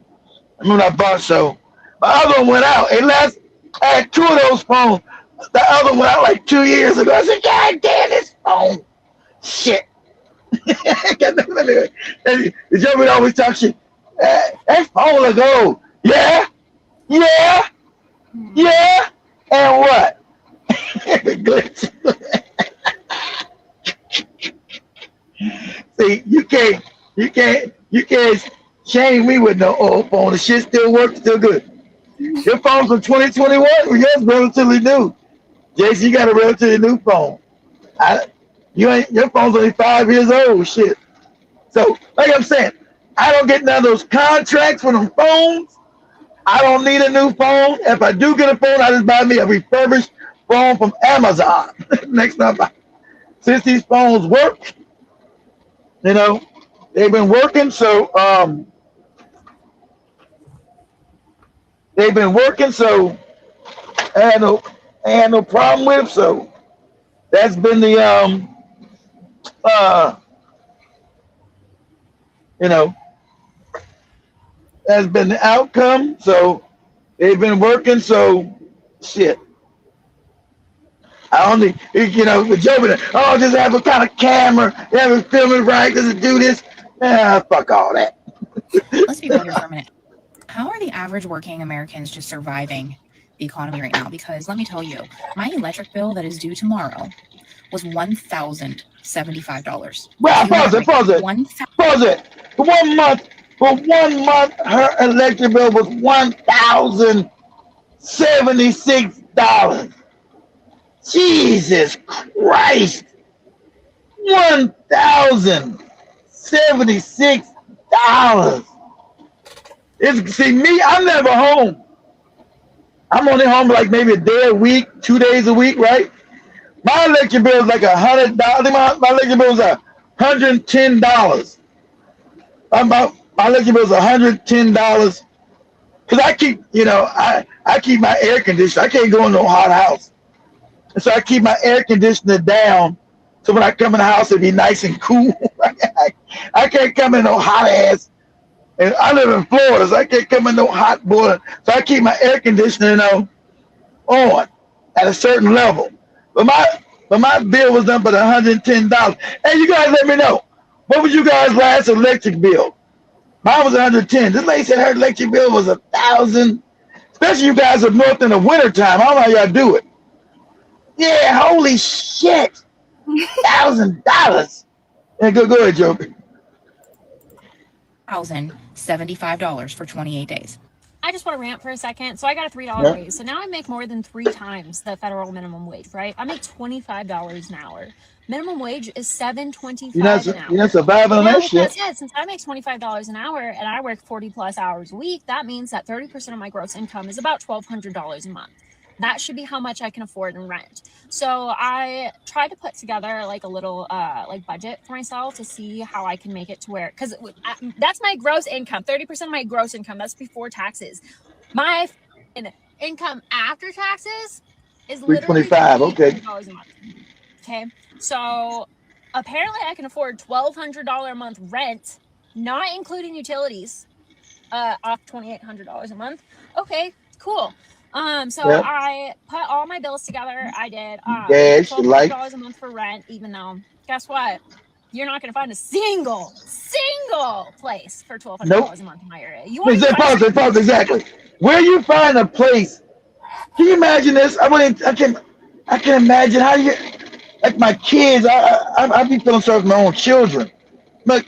[SPEAKER 3] I remember I bought so. My other one went out. I had two of those phones. The other one went out like 2 years ago. I said, God damn this phone. Shit. The gentleman always talk shit. That phone will go. Yeah. Yeah. Yeah. And what? Glitch. See, you can't shame me with no old phone. The shit still works, still good. Your phone's from 2021. Well, yours relatively new. Jason, you got a relatively new phone. Your phone's only 5 years old. Shit. So, like I'm saying, I don't get none of those contracts for them phones. I don't need a new phone. If I do get a phone, I just buy me a refurbished phone from Amazon. Next time, since these phones work, they've been working. So, I had no problem with. So that's been the that's been the outcome. So they've been working. So shit. I only, the joke, just have a kind of camera, have it filming right, does it do this? Fuck all that.
[SPEAKER 9] Let's be real here for a minute. How are the average working Americans just surviving the economy right now? Because let me tell you, my electric bill that is due tomorrow was $1,075.
[SPEAKER 3] Well, pause it. For 1 month, her electric bill was $1,076. Jesus Christ. $1,076. See, me, I'm never home. I'm only home like maybe a day a week, 2 days a week, right? My electric bill is like $100. I think my electric bill is $110. My electric bill is $110. Because I keep, I keep my air conditioner. I can't go in no hot house. And so I keep my air conditioner down. So when I come in the house, it'll be nice and cool. I can't come in no hot ass. And I live in Florida, so I can't come in no hot boiler. So I keep my air conditioner, on at a certain level. But my bill was up at $110. Hey, you guys let me know. What was you guys' last electric bill? Mine was $110. This lady said her electric bill was $1,000. Especially you guys up north in the wintertime. I don't know how y'all do it. Yeah, holy shit. $1,000. Yeah, go ahead, Joker.
[SPEAKER 9] $1,075 for 28 days.
[SPEAKER 12] I just want to rant for a second. So I got a $3 raise. So now I make more than 3 times the federal minimum wage, right? I make $25 an hour. Minimum wage is $7.25 an hour.
[SPEAKER 3] You're not surviving on that shit.
[SPEAKER 12] Since I make $25 an hour and I work 40 plus hours a week, that means that 30% of my gross income is about $1,200 a month. That should be how much I can afford in rent. So I tried to put together like a little like budget for myself to see how I can make it to where, because that's my gross income, 30% of my gross income. That's before taxes. My income after taxes is literally
[SPEAKER 3] $325. Okay.
[SPEAKER 12] $325 a month. Okay. So apparently I can afford $1,200 a month rent, not including utilities, off $2,800 a month. Okay, cool. So
[SPEAKER 3] Yep.
[SPEAKER 12] I put all my bills together. I did
[SPEAKER 3] Gas, your light.
[SPEAKER 12] $1,200 a month for rent, even though guess what? You're not going to find a single place for $1,200
[SPEAKER 3] Nope.
[SPEAKER 12] a month in my area. You want to
[SPEAKER 3] Pause, exactly. Where you find a place? Can you imagine this? I can imagine how you, like my kids. I be feeling sorry for my own children, but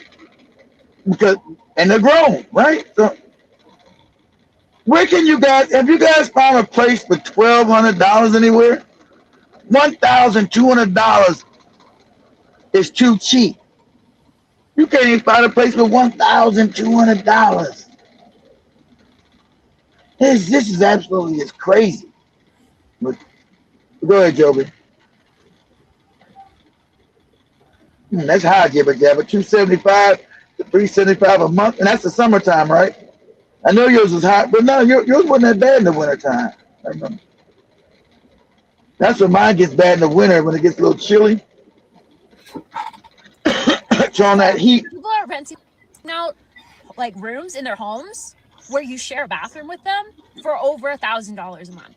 [SPEAKER 3] and they're grown, right? So, where can you guys? Have you guys found a place for $1,200 anywhere? $1,200 is too cheap. You can't even find a place for $1,200. This is absolutely crazy. But go ahead, Joby. That's high, Jibba Jabba. $275 to $375 a month, and that's the summertime, right? I know yours was hot, but no, yours wasn't that bad in the wintertime. I remember. That's when mine gets bad in the winter when it gets a little chilly. Throwing that heat.
[SPEAKER 12] People are renting out like rooms in their homes where you share a bathroom with them for over $1,000 a month.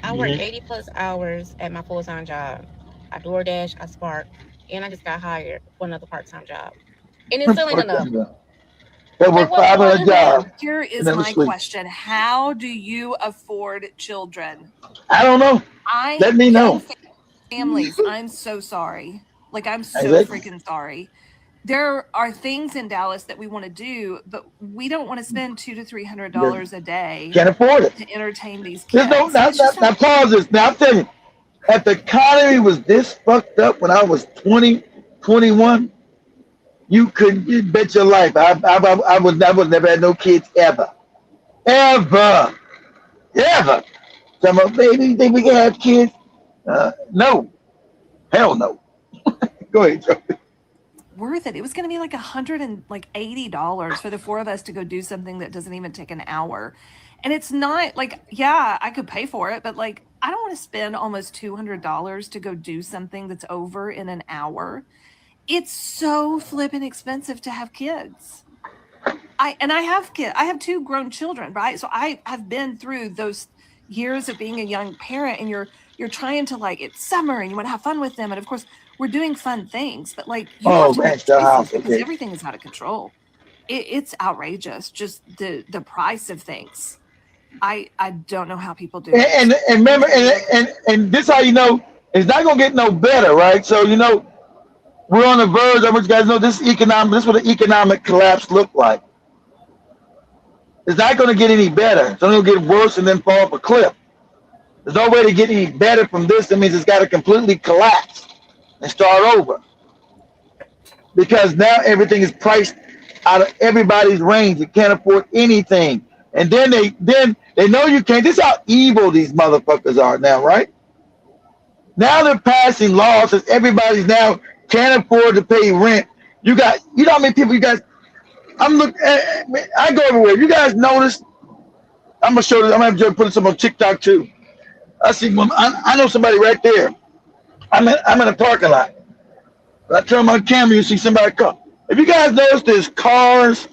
[SPEAKER 13] I work 80 plus hours at my full-time job. I DoorDash, I Spark, and I just got hired for another part-time job. And it's still ain't enough.
[SPEAKER 3] That work 5 on a job.
[SPEAKER 14] Here is my question. How do you afford children?
[SPEAKER 3] I don't know. Let me know.
[SPEAKER 14] Families, I'm so sorry. Like, I'm so
[SPEAKER 3] Exactly.
[SPEAKER 14] freaking sorry. There are things in Dallas that we want to do, but we don't want to spend $200 to $300 a day.
[SPEAKER 3] Can't afford it.
[SPEAKER 14] To entertain these kids.
[SPEAKER 3] There's now pause this. Now I'm telling you, if the economy was this fucked up when I was 20, 21, you bet your life. I would never had no kids ever. Ever. Some of baby think we can have kids? No. Hell no. Go ahead, Joe.
[SPEAKER 14] Worth it. It was going to be like $180 for the 4 of us to go do something that doesn't even take an hour. And it's not like, yeah, I could pay for it, but like, I don't want to spend almost $200 to go do something that's over in an hour. It's so flippin' expensive to have kids. I have kids. I have 2 grown children, right? So I have been through those years of being a young parent, and you're trying to, like, it's summer and you want to have fun with them, and of course we're doing fun things, but like you have to make choices because everything is out of control. It's outrageous, just the price of things. I don't know how people do it.
[SPEAKER 3] And remember, and this how you know it's not gonna get no better, right? So you know we're on the verge. I want you guys know this is what an economic collapse looked like. It's not gonna get any better. It's only gonna get worse and then fall off a cliff. There's no way to get any better from this. That means it's got to completely collapse and start over, because now everything is priced out of everybody's range. You can't afford anything, and then they know you can't. This is how evil these motherfuckers are now, right? Now they're passing laws that everybody's now can't afford to pay rent. You know how many people you guys? I go everywhere. You guys notice? I'm gonna show this. I'm gonna have to put some on TikTok too. I see one. I know somebody right there. I'm in a parking lot. When I turn my camera, you see somebody come. If you guys notice, there's cars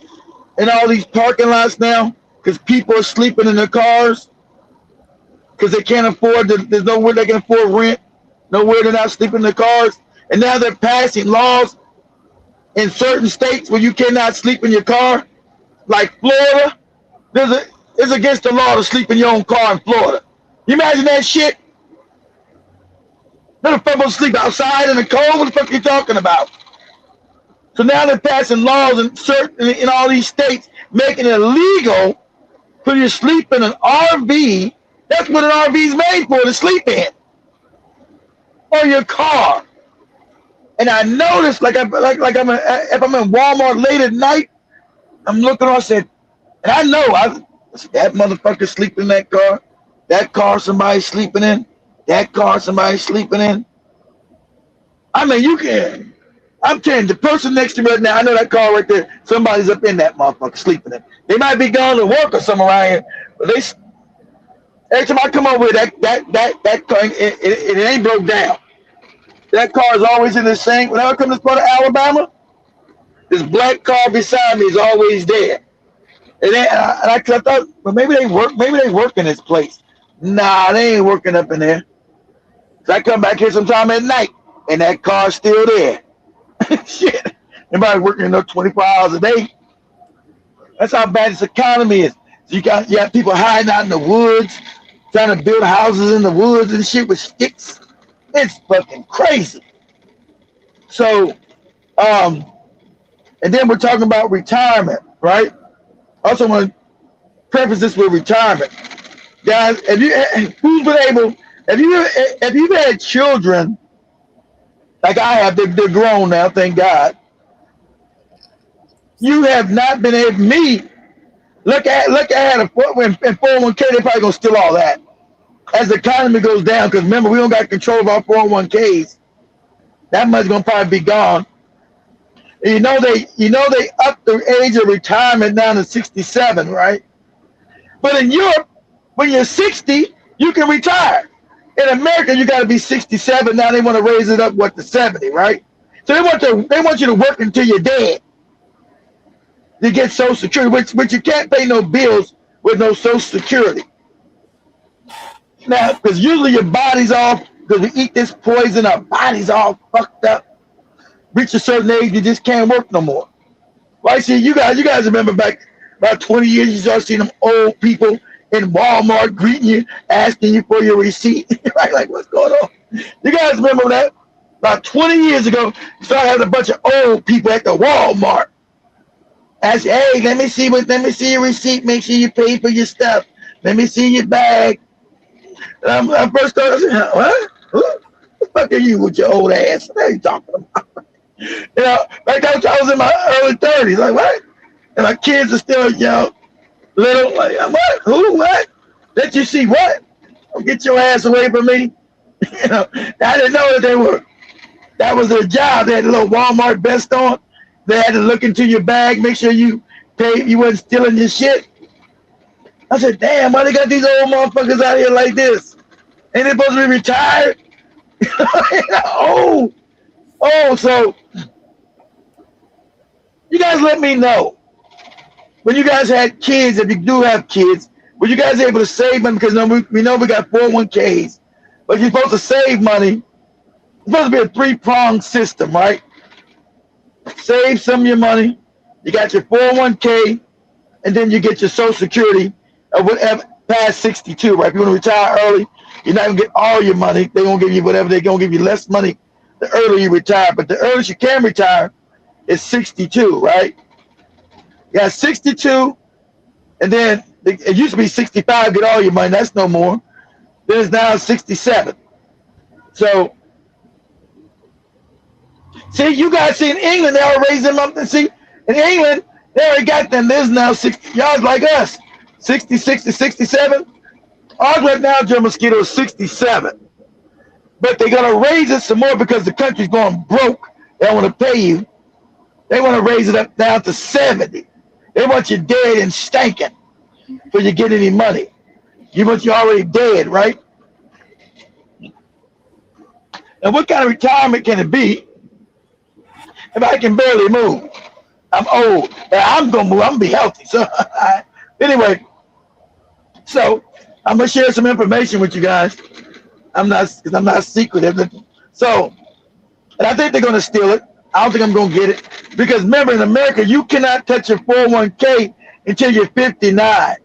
[SPEAKER 3] in all these parking lots now because people are sleeping in their cars because they can't afford. There's nowhere they can afford rent. Nowhere they're not sleeping in their cars. And now they're passing laws in certain states where you cannot sleep in your car, like Florida. It's against the law to sleep in your own car in Florida. You imagine that shit? Little fuck supposed to sleep outside in the cold? What the fuck are you talking about? So now they're passing laws in all these states, making it illegal So you sleep in an RV. That's what an RV is made for, to sleep in. Or your car. And I noticed, if I'm in Walmart late at night, I'm looking. I said, and I know that motherfucker sleeping in that car. That car somebody sleeping in. That car somebody sleeping in. I mean, you can. I'm telling you, the person next to me right now, I know that car right there. Somebody's up in that motherfucker sleeping in. They might be going to work or something around here, but every time I come over here, that car, it ain't broke down. That car is always in the same. Whenever I come to this part of Alabama, this black car beside me is always there. And I thought, well, maybe they work in this place. Nah, they ain't working up in there. So I come back here sometime at night, and that car's still there. Shit, everybody working 24 hours a day. That's how bad this economy is. So you have people hiding out in the woods, trying to build houses in the woods and shit with sticks. It's fucking crazy. So, and then we're talking about retirement, right? Also want to preface this with retirement. Guys, have you had children like I have? They're grown now, thank God. You have not been able. Look, I had a 401k. They're probably gonna steal all that as the economy goes down. Because remember, we don't got control of our 401ks. That money's gonna probably be gone. And you know they upped the age of retirement down to 67, right? But in Europe, when you're 60, you can retire. In America, you got to be 67. Now they want to raise it up to 70, right? So they want you to work until you're dead. You get Social Security, which you can't pay no bills with no Social Security. Now, because usually your body's off, because we eat this poison, our body's all fucked up. Reach a certain age, you just can't work no more. Well, I see you guys remember back about 20 years, you start seeing them old people in Walmart greeting you, asking you for your receipt. Right? Like, what's going on? You guys remember that? About 20 years ago, you started having a bunch of old people at the Walmart. Ask, hey, let me see your receipt. Make sure you pay for your stuff. Let me see your bag. And I first started, I said, what? Who the fuck are you with your old ass? What are you talking about? You know, like I was in my early 30s. Like, what? And my kids are still, little. Like, what? Who? What? Let you see what? Don't get your ass away from me. I didn't know that that was their job. They had a little Walmart vest on. They had to look into your bag, make sure you paid, you wasn't stealing your shit. I said, damn, why they got these old motherfuckers out here like this? Ain't they supposed to be retired? So you guys let me know. When you guys had kids, if you do have kids, were you guys able to save money? Because we know we got 401ks, but you're supposed to save money. It's supposed to be a three-pronged system, right? Save some of your money. You got your 401k, and then you get your Social Security or whatever past 62, right? If you want to retire early, you're not going to get all your money. They're going to give you whatever. They're going to give you less money the earlier you retire. But the earliest you can retire is 62, right? Yeah, 62, and then it used to be 65, get all your money. That's no more. Then it's now 67. So, see, you guys see in England, they all raise them up. And see, in England, they already got them. There's now 60 yards like us, 60, 60, 67. Ours right now, Joe Mosquito, is 67. But they're going to raise it some more because the country's going broke. They don't want to pay you. They want to raise it up down to 70. They want you dead and stinking before you get any money. You want you already dead, right? And what kind of retirement can it be if I can barely move? I'm old. I'm going to move. I'm going to be healthy. So anyway, so I'm going to share some information with you guys. I'm not secretive. So, and I think they're going to steal it. I don't think I'm going to get it. Because remember, in America, you cannot touch your 401k until you're 59.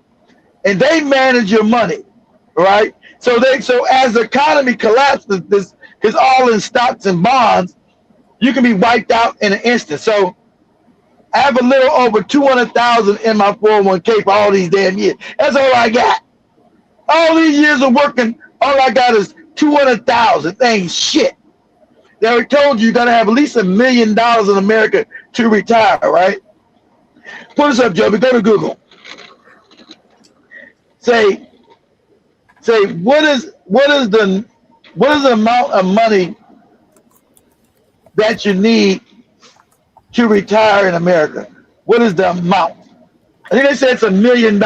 [SPEAKER 3] And they manage your money, right? So as the economy collapses, this is all in stocks and bonds, you can be wiped out in an instant. So I have a little over 200,000 in my 401k for all these damn years. That's all I got. All these years of working, all I got is 200,000. That ain't shit. They already told you gotta have at least $1 million in America to retire, right? Put this up, Joby. Go to Google. Say what is the amount of money that you need to retire in America? What is the amount? I think they said it's $1 million.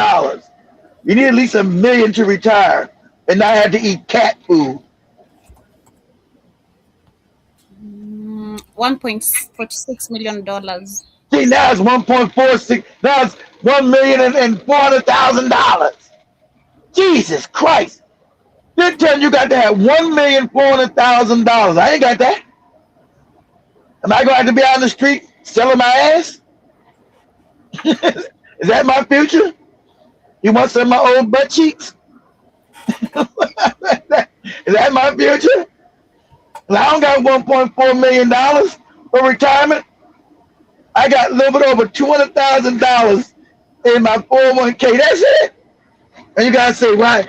[SPEAKER 3] You need at least $1 million to retire and not have to eat cat food.
[SPEAKER 2] $1.46 million.
[SPEAKER 3] See, now it's 1.46. Now it's $1,400,000. Jesus Christ! They're telling you got to have $1,400,000. I ain't got that. Am I going to have to be out in the street selling my ass? Is that my future? You want some of my old butt cheeks? Is that my future? I don't got $1.4 million for retirement. I got a little bit over $200,000 in my 401k. That's it. And you guys say, why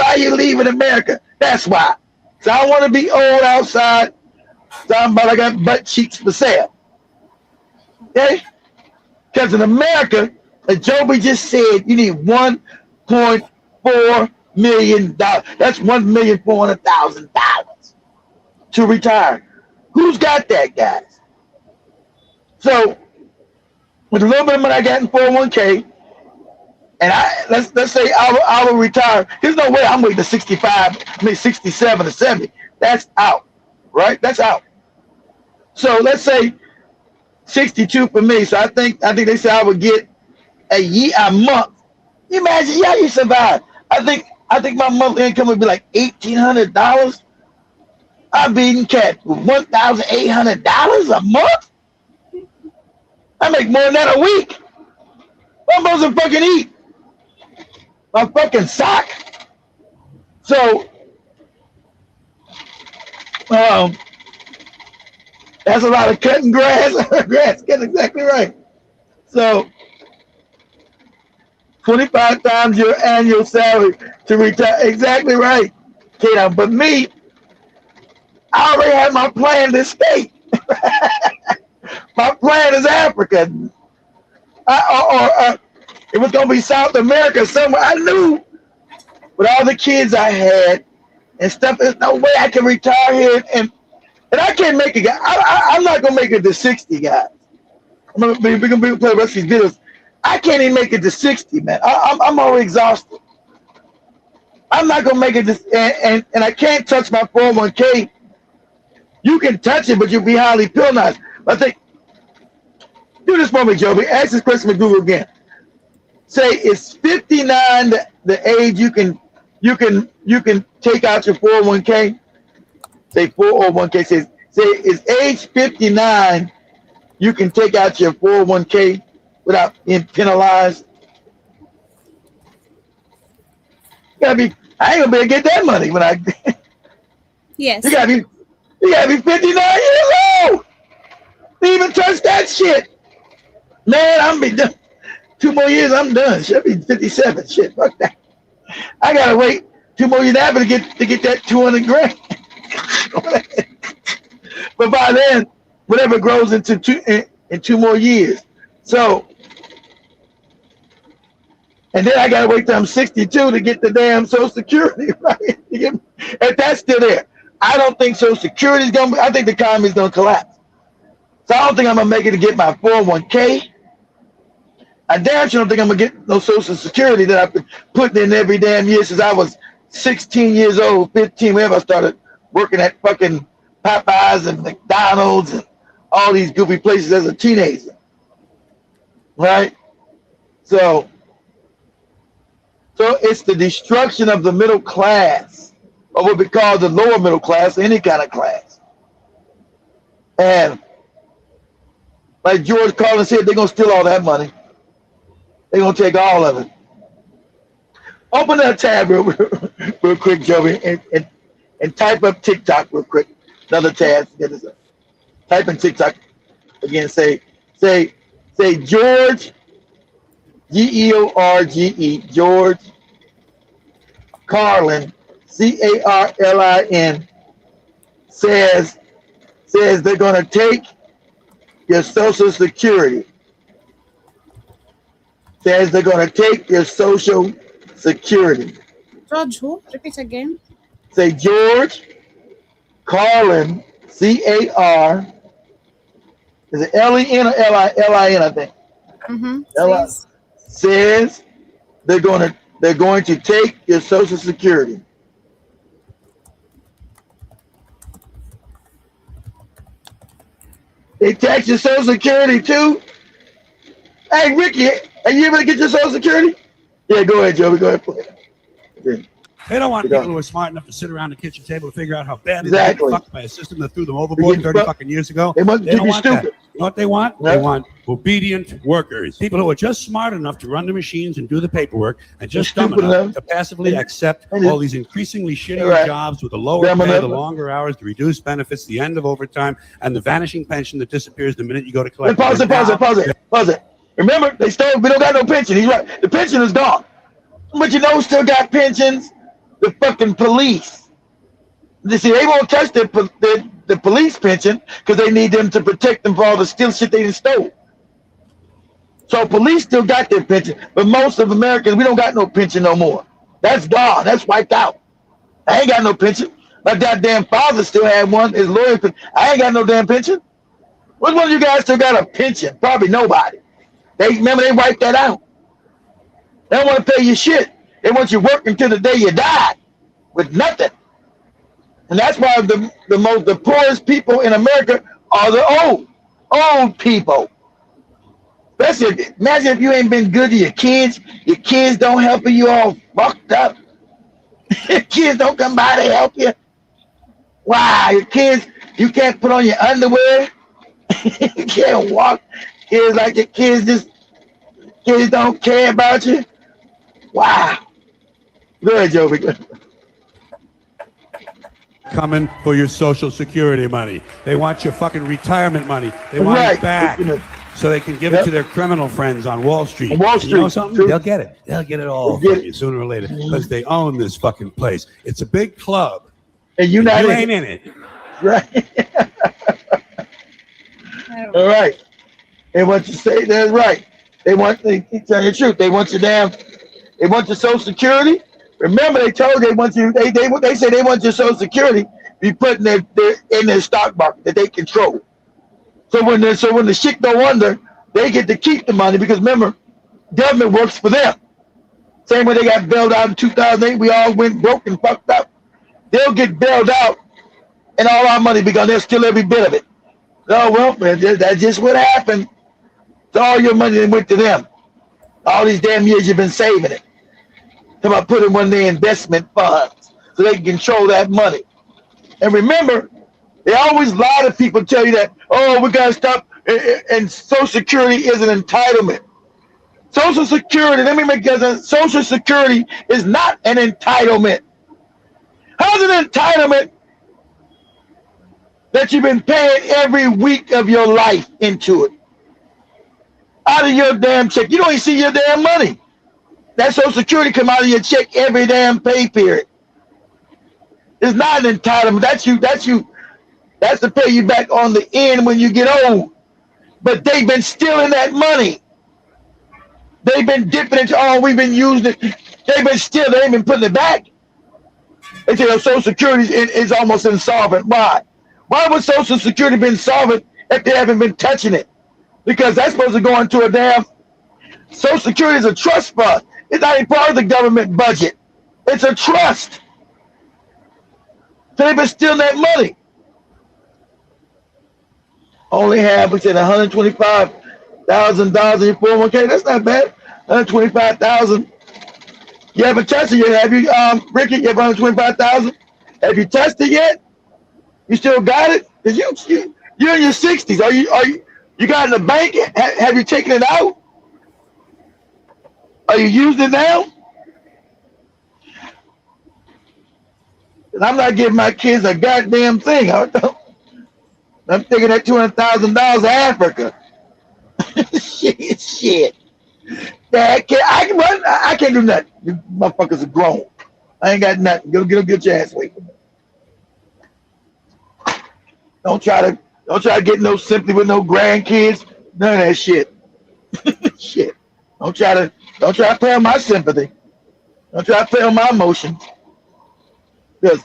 [SPEAKER 3] are you leaving America? That's why. So I want to be old outside. Talking about I got butt cheeks for sale. Okay? Because in America, as Joby just said, you need $1.4 million. That's $1,400,000 to retire. Who's got that, guys? So with a little bit of money I got in 401k, and let's say I will retire. There's no way I'm waiting to 67 or 70. That's out, right? That's out. So let's say 62 for me. So I think they said I would get a month. Imagine, yeah, you survive. I think my monthly income would be like $1,800. I'm eating cat food. $1,800 a month. I make more than that a week. What am I supposed to fucking eat? My fucking sock. So, that's a lot of cutting grass. Grass, get exactly right. So, 25 times your annual salary to retire. Exactly right. Okay, but me, I already have my plan to escape. My plan is Africa. It was going to be South America somewhere. I knew with all the kids I had and stuff, there's no way I can retire here. And I can't make it. I'm not going to make it to 60, guys. We're going to play the rest of these videos. I can't even make it to 60, man. I'm already exhausted. I'm not going to make it to, and I can't touch my 401k. You can touch it, but you'll be highly penalized. I think, do this for me, Joby. Ask this question to Google again. Say it's 59 the age you can take out your 401k. Say 401k say it's age 59 you can take out your 401k without being penalized. I ain't gonna be able to get that money when I.
[SPEAKER 2] Yes.
[SPEAKER 3] You gotta be 59 years old to even touch that shit. Man, I'm be done. 2 more years, I'm done. Should be 57. Shit, fuck that. I gotta wait 2 more years after to get that 200 grand. But by then, whatever grows into in 2 more years. So, and then I gotta wait till I'm 62 to get the damn Social Security, right? And that's still there. I don't think Social Security is gonna. I think the economy is gonna collapse. So I don't think I'm gonna make it to get my 401k. I damn sure don't think I'm gonna get no Social Security that I've been putting in every damn year since I was 16 years old, 15, whenever I started working at fucking Popeyes and McDonald's and all these goofy places as a teenager. Right? So it's the destruction of the middle class, or what we call the lower middle class, any kind of class. And like George Carlin said, they're gonna steal all that money. They're gonna take all of it. Open that tab real quick, Joey, and type up TikTok real quick. Another tab. Type in TikTok again. Say Say George, George, George Carlin, Carlin, says they're going to take your Social Security. Says they're going to take your Social Security.
[SPEAKER 2] George who? Repeat again.
[SPEAKER 3] Say George Carlin, Car. Is it Len or Lin? I think. Says they're going to take your Social Security. They tax your Social Security too. Hey Ricky, are you able to get your Social Security? Yeah, go ahead, Joey. Go ahead, play. Okay.
[SPEAKER 15] They don't want people who are smart enough to sit around the kitchen table and figure out how badly
[SPEAKER 3] Exactly.
[SPEAKER 15] they got fucked by a system that threw them overboard 30 fucking years ago.
[SPEAKER 3] They want to
[SPEAKER 15] don't
[SPEAKER 3] keep you
[SPEAKER 15] want that.
[SPEAKER 3] stupid.
[SPEAKER 15] You know what they want?
[SPEAKER 3] Yep.
[SPEAKER 15] They want obedient workers. People who are just smart enough to run the machines and do the paperwork and just dumb
[SPEAKER 3] Stupid
[SPEAKER 15] enough
[SPEAKER 3] enough.
[SPEAKER 15] to passively accept
[SPEAKER 3] And
[SPEAKER 15] all these increasingly shittier
[SPEAKER 3] Right.
[SPEAKER 15] jobs with the lower
[SPEAKER 3] Dumb
[SPEAKER 15] pay,
[SPEAKER 3] enough.
[SPEAKER 15] the longer hours, the reduced benefits, the end of overtime, and the vanishing pension that disappears the minute you go to collect
[SPEAKER 3] Pause
[SPEAKER 15] it.
[SPEAKER 3] it. Pause it. Remember, we don't got no pension. He's right. The pension is gone. But you know who still got pensions? The fucking police. You see, they won't touch the police pension because they need them to protect them for all the steal shit they stole. So police still got their pension, but most of Americans, we don't got no pension no more. That's gone. That's wiped out. I ain't got no pension. My goddamn father still had one. His lawyer, I ain't got no damn pension. Which one of you guys still got a pension? Probably nobody. They wiped that out. They don't want to pay you shit. They want you working till the day you die with nothing. And that's why the poorest people in America are the old people. Especially, imagine if you ain't been good to your kids don't help you, all fucked up. Your kids don't come by to help you. Wow, your kids, you can't put on your underwear. You can't walk. Kids like your kids don't care about you. Wow. Go ahead, Joey.
[SPEAKER 15] Coming for your Social Security money. They want your fucking retirement money. They want it back so they can give it to their criminal friends on Wall Street.
[SPEAKER 3] Wall
[SPEAKER 15] You know
[SPEAKER 3] Street,
[SPEAKER 15] something?
[SPEAKER 3] too.
[SPEAKER 15] They'll get it. They'll get it all from you sooner or later because they own this fucking place. It's a big club.
[SPEAKER 3] And you not
[SPEAKER 15] ain't in it.
[SPEAKER 3] Right. All right. And what you say, that's right. They tell you the truth. They want your Social Security. Remember, they told you they want you. They say they want your Social Security be put in their stock market that they control. So when the shit go under, they get to keep the money because remember, government works for them. Same way they got bailed out in 2008, we all went broke and fucked up. They'll get bailed out, and all our money because they'll steal every bit of it. Oh well, man, that's just what happened. So all your money went to them. All these damn years you've been saving it. Come on, put it in one of their investment funds so they can control that money. And remember, they always lie to people, tell you that, oh, we got to stop, and Social Security is an entitlement. Social Security, let me make this, Social Security is not an entitlement. How's an entitlement that you've been paying every week of your life into it? Out of your damn check. You don't even see your damn money. That Social Security come out of your check every damn pay period. It's not an entitlement. That's you. That's to pay you back on the end when you get old. But they've been stealing that money. They've been dipping into, we've been using it. They've been stealing. They ain't been putting it back. They say Social Security is almost insolvent. Why? Why would Social Security be insolvent if they haven't been touching it? Because that's supposed to go into a damn, Social Security is a trust fund. It's not a part of the government budget. It's a trust. So they've been stealing that money. Only have, we said, $125,000 in your 401k. That's not bad. $125,000. You haven't touched it yet, have you, Ricky? You have $125,000. Have you touched it yet? You still got it? Cause you're in your 60s. Are you got it in the bank? Have you taken it out? Are you using it now? And I'm not giving my kids a goddamn thing. I'm taking that $200,000 to Africa. Shit. Shit. Yeah, I can't do nothing. You motherfuckers are grown. I ain't got nothing. Get your ass away from me. Don't try to get no sympathy with no grandkids. None of that shit. Shit. Don't try to play on my sympathy. Don't try to play on my emotions. Because,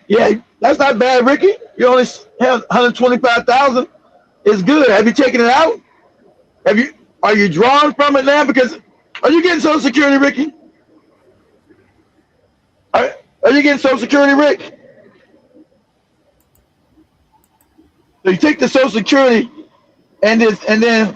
[SPEAKER 3] yeah, that's not bad, Ricky. You only have 125,000. It's good. Have you taken it out? Are you drawing from it now? Because are you getting Social Security, Ricky? Are you getting Social Security, Rick? So you take the Social Security and then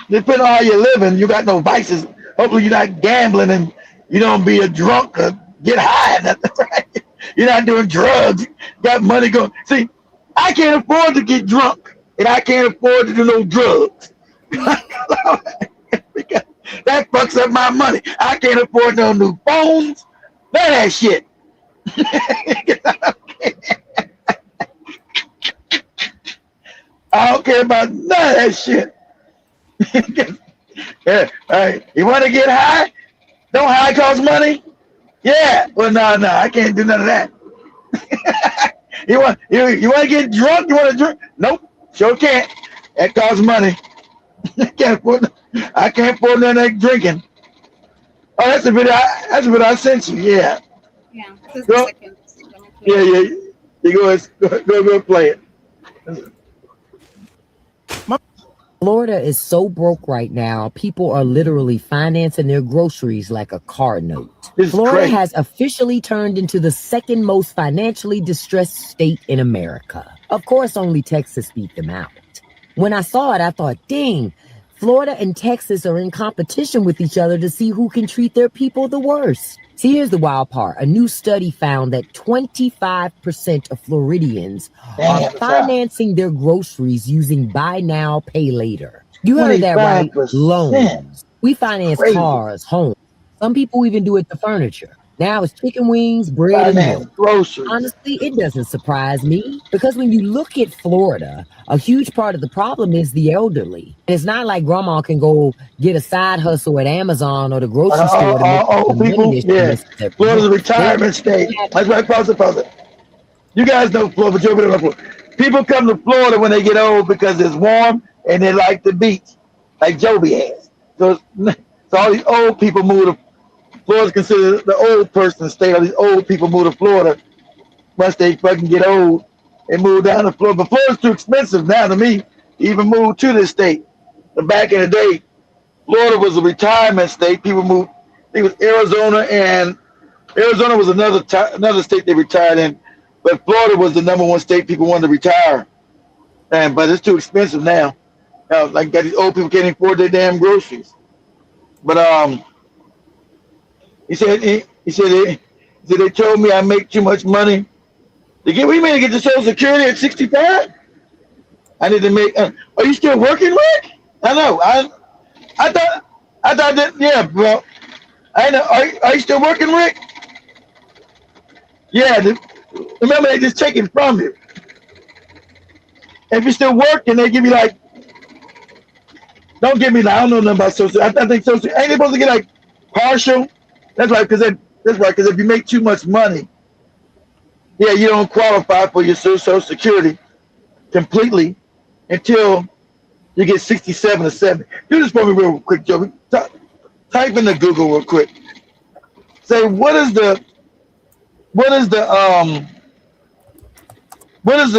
[SPEAKER 3] depending on how you're living, you got no vices. Hopefully you're not gambling and you don't be a drunk or get high. Right? You're not doing drugs. You got money going. See, I can't afford to get drunk and I can't afford to do no drugs. That fucks up my money. I can't afford no new phones. None of that shit. I don't care about none of that shit. Yeah, you want to get high? Don't high cost money? Yeah. Well, no, I can't do none of that. You want to get drunk? You want to drink? Nope, sure can't. That costs money. I can't afford none of that drinking. Oh, that's a video I sent you. Yeah.
[SPEAKER 2] Yeah.
[SPEAKER 3] Go. Yeah. You go play it.
[SPEAKER 16] Florida is so broke right now, people are literally financing their groceries like a car note. Florida has officially turned into the second most financially distressed state in America. Of course, only Texas beat them out. When I saw it, I thought, dang, Florida and Texas are in competition with each other to see who can treat their people the worst. See, here's the wild part. A new study found that 25% of Floridians are financing their groceries using buy now, pay later. You heard that right? Loans. We finance cars, homes. Some people even do it to furniture. Now it's chicken wings, bread, and milk.
[SPEAKER 3] Groceries.
[SPEAKER 16] Honestly, it doesn't surprise me because when you look at Florida, a huge part of the problem is the elderly. And it's not like grandma can go get a side hustle at Amazon or the grocery store.
[SPEAKER 3] Florida's a retirement state. That's right, pause it. You guys know Florida, people come to Florida when they get old because it's warm and they like the beach, like Joby has. So all these old people move to Florida's considered the old person state. All these old people move to Florida once they fucking get old. They move down to Florida. But Florida's too expensive now to me to even move to this state. But back in the day, Florida was a retirement state. People moved. I think it was Arizona, and Arizona was another state they retired in. But Florida was the number one state people wanted to retire. But it's too expensive now. Like these old people can't afford their damn groceries. But He said they told me I make too much money. We made to get the Social Security at 65. I need to make. Are you still working, Rick? I know. I thought that. Yeah, bro. I know. Are you still working, Rick? Yeah. Remember, they just take it from you. If you're still working, they give you like. Don't give me. I don't know nothing about Social. I think Social. Ain't they supposed to get like partial? That's right, because if you make too much money, yeah, you don't qualify for your Social Security completely until you get 67 or 70. Do this for me real quick, Joe. Type into Google real quick. Say what is the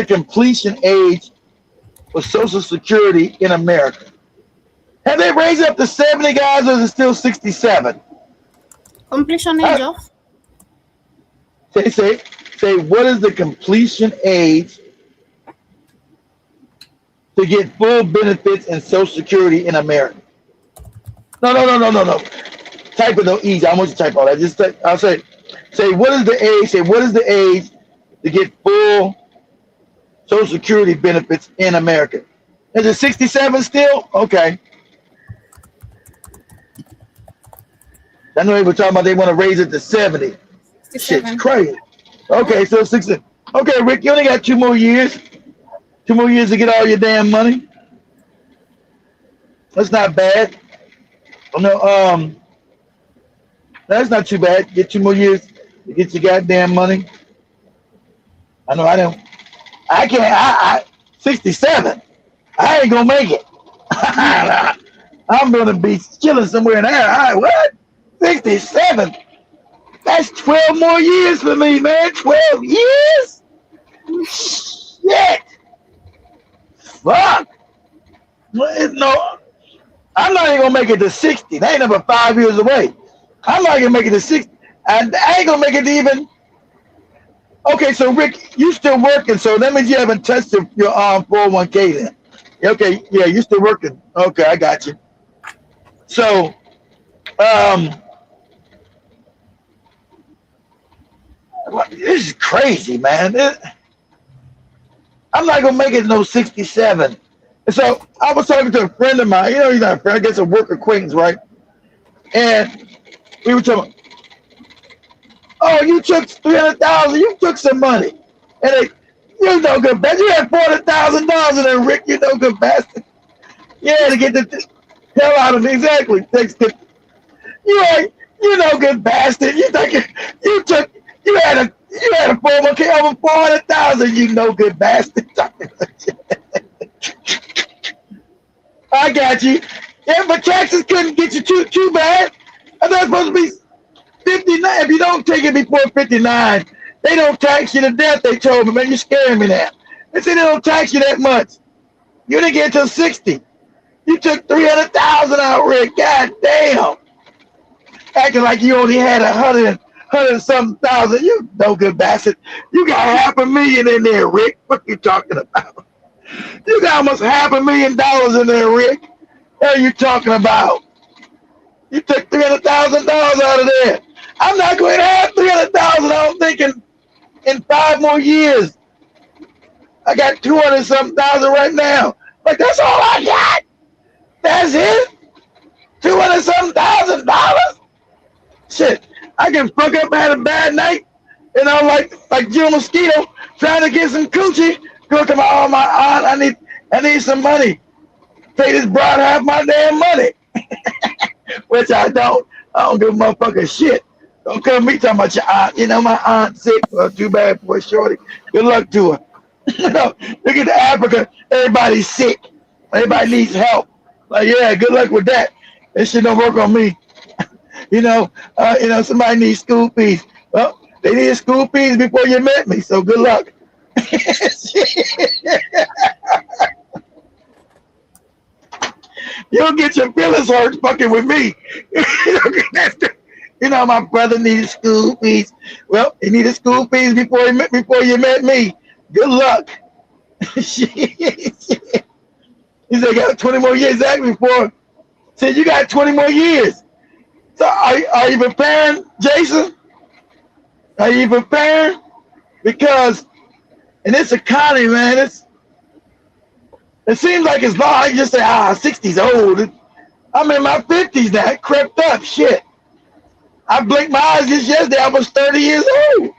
[SPEAKER 3] completion age for Social Security in America? Have they raised up to 70, guys, or is it still 67?
[SPEAKER 2] Completion age of?
[SPEAKER 3] Say what is the completion age to get full benefits and Social Security in America? No. Type it though easy. I want you to type all that. I'll say what is the age? Say what is the age to get full Social Security benefits in America? Is it 67 still? Okay. I know they were talking about they want to raise it to 70. 67. Shit's crazy. Okay, so 60. Okay, Rick, you only got 2 more years. 2 more years to get all your damn money. That's not bad. No, that's not too bad. Get 2 more years to get your goddamn money. I know I can't. I 67. I ain't gonna make it. I'm gonna be chilling somewhere in there. What? 67? That's 12 more years for me, man. 12 years? Shit. Fuck. No, I'm not even gonna make it to 60. That ain't number 5 years away. I'm not gonna make it to 60. And I ain't gonna make it to even. Okay, so Rick, you still working, so that means you haven't touched your 401k then. Okay, yeah, you're still working. Okay, I got you. So, this is crazy, man. I'm not gonna make it no 67. And so I was talking to a friend of mine. You know, he's not a friend. I guess a work acquaintance, right? And we were talking. Oh, you took 300,000. You took some money, and you no good bastard. You had $400,000 in there, Rick. You no good bastard. Yeah, to get the hell out of me. Exactly. You no good bastard. You had a 401k over 400,000. You no good bastard. I got you. Yeah, but taxes couldn't get you too bad. I thought it was supposed to be 59. If you don't take it before 59, they don't tax you to death. They told me, man, you're scaring me now. They said they don't tax you that much. You didn't get until 60. You took 300,000 out, Rick. God damn. Acting like you only had 100-something thousand. You no good bastard. You got $500,000 in there, Rick. What you talking about? You got almost $500,000 in there, Rick. What are you talking about? You took $300,000 out of there. I'm not going to have 300,000. I'm thinking in 5 more years. I got 200-something thousand right now. Like that's all I got. That's it. $200-something thousand. Shit, I can fuck up and have a bad night, and I'm like Jill Mosquito trying to get some coochie. Go to my aunt. I need some money. Pay this broad half my damn money. Which I don't. I don't give a motherfucker shit. Don't come to me talking about your aunt. You know, my aunt's sick. Well, too bad for shorty. Good luck to her. You know, look at Africa. Everybody's sick. Everybody needs help. Like, yeah, good luck with that. That shit don't work on me. You know, somebody needs school fees. Well, they needed school fees before you met me, so good luck. You'll get your feelings hurt fucking with me. You know, my brother needed school fees. Well, he needed school fees before you met me. Good luck. He said, got 20 more years exactly before. Said, you got 20 more years. So are you preparing, Jason? Are you preparing? Because in this economy, man, it seems like it's long. I just say, 60's old. I'm in my 50s now. It crept up. Shit. I blinked my eyes just yesterday. I was 30 years old.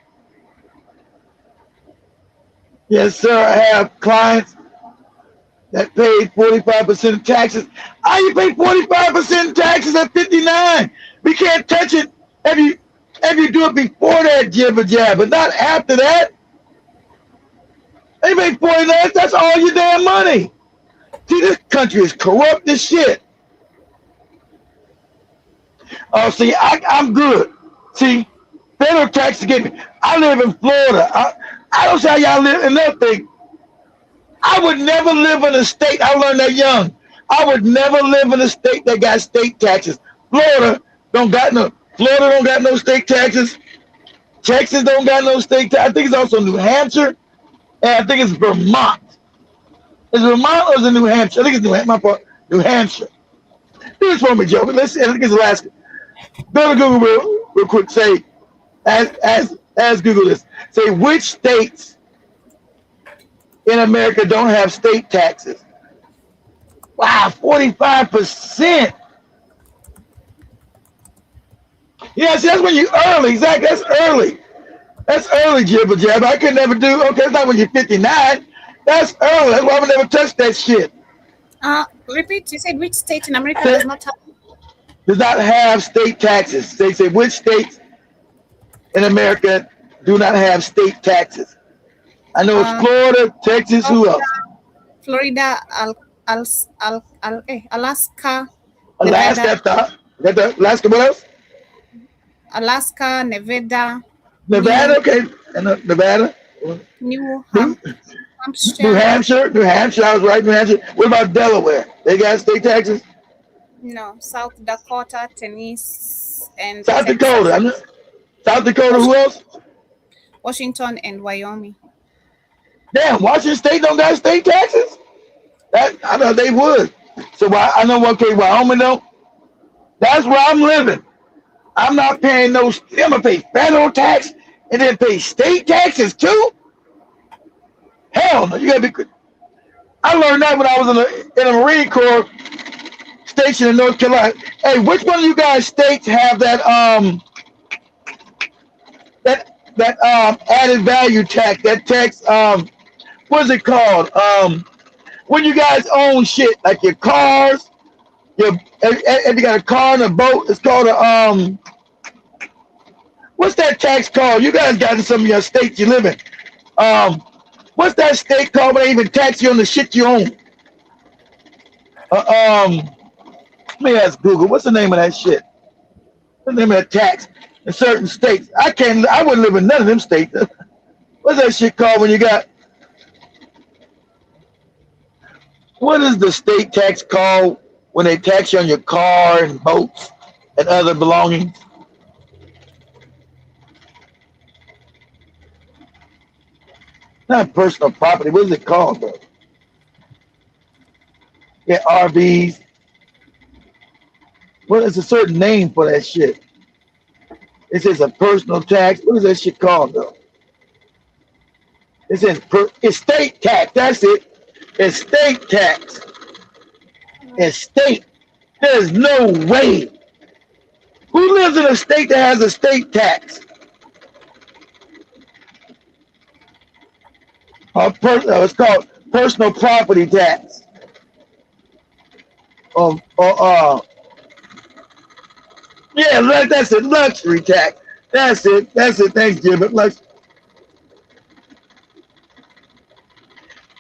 [SPEAKER 3] Yes, sir. I have clients that paid 45% of taxes. How you pay 45% of taxes at 59? We can't touch it if you do it before that jibber jabber, not after that. They make 49. That's all your damn money. See, this country is corrupt as shit. Oh, see, I'm good. See, federal taxes get me. I live in Florida. I don't see how y'all live in that thing. I would never live in a state. I learned that young. I would never live in a state that got state taxes. Florida don't got no state taxes. Texas don't got no state taxes. I think it's also New Hampshire, and I think it's Vermont. Is it Vermont or is it New Hampshire? I think it's New Hampshire. My fault. New Hampshire. Do this for me, Joe. Let's see. I think it's Alaska. Go to Google real quick. Say, as Google this. Say which states in America don't have state taxes. Wow, 45%. Yeah, see, that's when you early. Exactly, that's early. That's early, jibber jabber. I could never do. Okay, it's not when you're 59. That's early. That's why I would never touch that shit.
[SPEAKER 2] Repeat. You said which state in America does not
[SPEAKER 3] have state taxes? They say which states in America do not have state taxes? I know it's Florida, Texas. Who else?
[SPEAKER 2] Florida, Alaska.
[SPEAKER 3] Alaska. Alaska. What else?
[SPEAKER 2] Alaska, Nevada.
[SPEAKER 3] Nevada, okay. And Nevada.
[SPEAKER 2] New Hampshire.
[SPEAKER 3] New Hampshire. I was right. New Hampshire. What about Delaware? They got state taxes?
[SPEAKER 2] No. South Dakota, Tennessee, and
[SPEAKER 3] South Dakota. South Dakota. Who else?
[SPEAKER 2] Washington and Wyoming.
[SPEAKER 3] Damn, Washington State don't got state taxes? I know they would. So I know, okay, Wyoming though. That's where I'm living. I'm not paying no. I'm gonna pay federal tax and then pay state taxes too. Hell no, you gotta be. I learned that when I was in a Marine Corps station in North Carolina. Hey, which one of you guys states have that added value tax? That tax what is it called? When you guys own shit like your cars, if you got a car and a boat, it's called a what's that tax called? You guys got in some of your states you live in. What's that state called when they even tax you on the shit you own? Let me ask Google. What's the name of that shit? What's the name of that tax in certain states? I wouldn't live in none of them states. What's that shit called when you got? What is the state tax called when they tax you on your car and boats and other belongings? Not personal property. What is it called, though? Yeah, RVs. Well, it's a certain name for that shit. It says a personal tax. What is that shit called, though? It says estate tax. That's it. Estate tax. Estate. There's no way. Who lives in a state that has a state tax? It's called personal property tax. Yeah, that's it. Luxury tax. That's it. Thanks, Jim.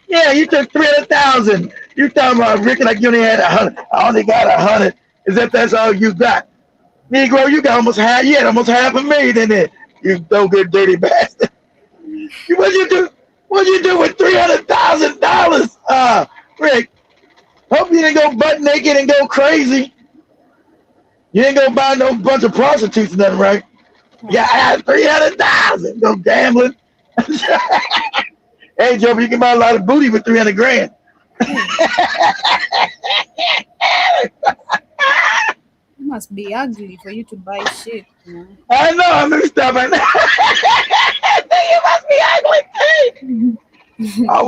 [SPEAKER 3] Yeah, you took 300,000. You talking about Ricky like you only had 100. I only got 100. As if that's all you got. Negro, you got almost half. You had almost $500,000 in there. You no good dirty bastard. What'd you do? What'd you do with $300,000? Rick, hope you didn't go butt naked and go crazy. You didn't go buy no bunch of prostitutes or nothing, right? Yeah, I had 300,000. Go gambling. Hey, Joe, you can buy a lot of booty with 300 grand.
[SPEAKER 2] You must be ugly for you to buy shit. You know?
[SPEAKER 3] I know. I'm gonna stop right now. You must be ugly. I